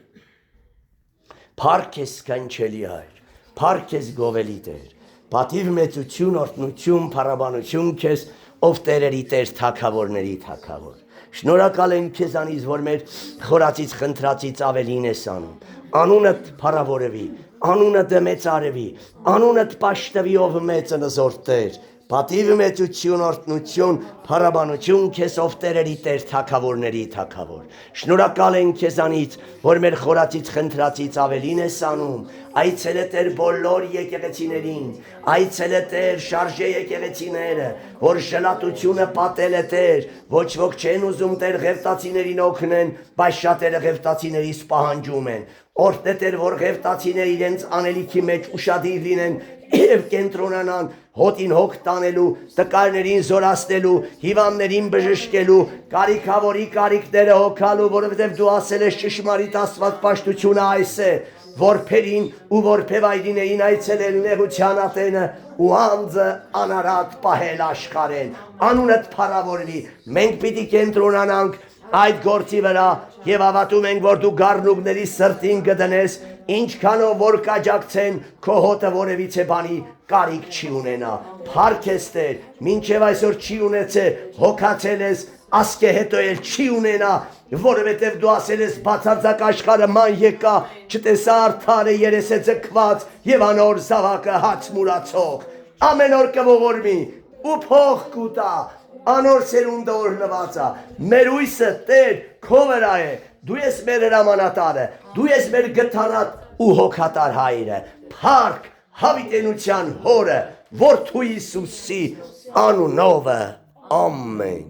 Փառք ես սքանչելի հայր, փառք ես գովելի Տեր, պատիվ մեծություն, օրհնություն, փառաբանություն քեզ, ով տերերի Տեր, թագավորների թագավոր։ Շնորհակալ ենք քեզանից, որ մեր խորացից խնդրածից ավելին ես անում։ Անունդ փառավորվի, անունդ մեծարվի, անունդ պաշտվի ով մեծը նզոր Տեր։ Պատիվ մեծություն, օրհնություն, փառաբանություն քեզ ով տերերի Տեր, թագավորների թագավոր։ Շնորհակալ ենք քեզանից, որ մեր խորացից խնդրածից ավելին ես անում։ Այցել է Տեր բոլոր եկեղեցիներին, այցել է Տեր շարժե եկեղեցիները, որ ժլատությունը պատել է Տեր, ոչ ոք չեն ուզում Տեր Ղևտացիներին օգնեն, բայց շատերը Ղևտացիներից պահանջում են։ Օրհն է Տեր, որ Ղևտացիները իրենց անելիքի մեջ ուշադիր լինեն եւ կենտրոնանան հոտին հոգ տանելու, տկարներին զորացնելու, հիվանդներին բժշկելու, կարիքավորի կարիքները հոգալու, որովհետև դու ասել ես ճշմարիտ Աստված պաշտությունը այս է, որբերին ու որբևայրիներին այցելել նեղության ատենը ու անձը անարատ պահել աշխարհեն, անունդ փառավորվի, մենք պիտի կենտրոնանանք այդ գործի վրա եւ հավատում ենք, որ դու գառնուկների սրտին կդնես, ինչքանով որ կաջակցեն քո հոտը որևիցե բանի կարիք չի ունենա։ Փառք ես Տեր, մինչև այսօր չի ունեցել, հոգացել ես, ասկե հետո էլ չի ունենա, որովհետև դու ասել ես բացարձակ աշխարհը ման եկա, չտեսա արդարը երեսը ձգված եւ անոր զավակը հաց մուրացող։ Ամեն օր կողորմի ու փող կուտա, անոր սերունդը օրհնված է։ Մեր հույսը Տեր քո վրա է։ Դու ես մեր հրամանատարը, դու ես մեր գթառատ ու հոգատար հայրը։ Փառք հավիտենության հորը, որդու Հիսուսի անունով, ամեն։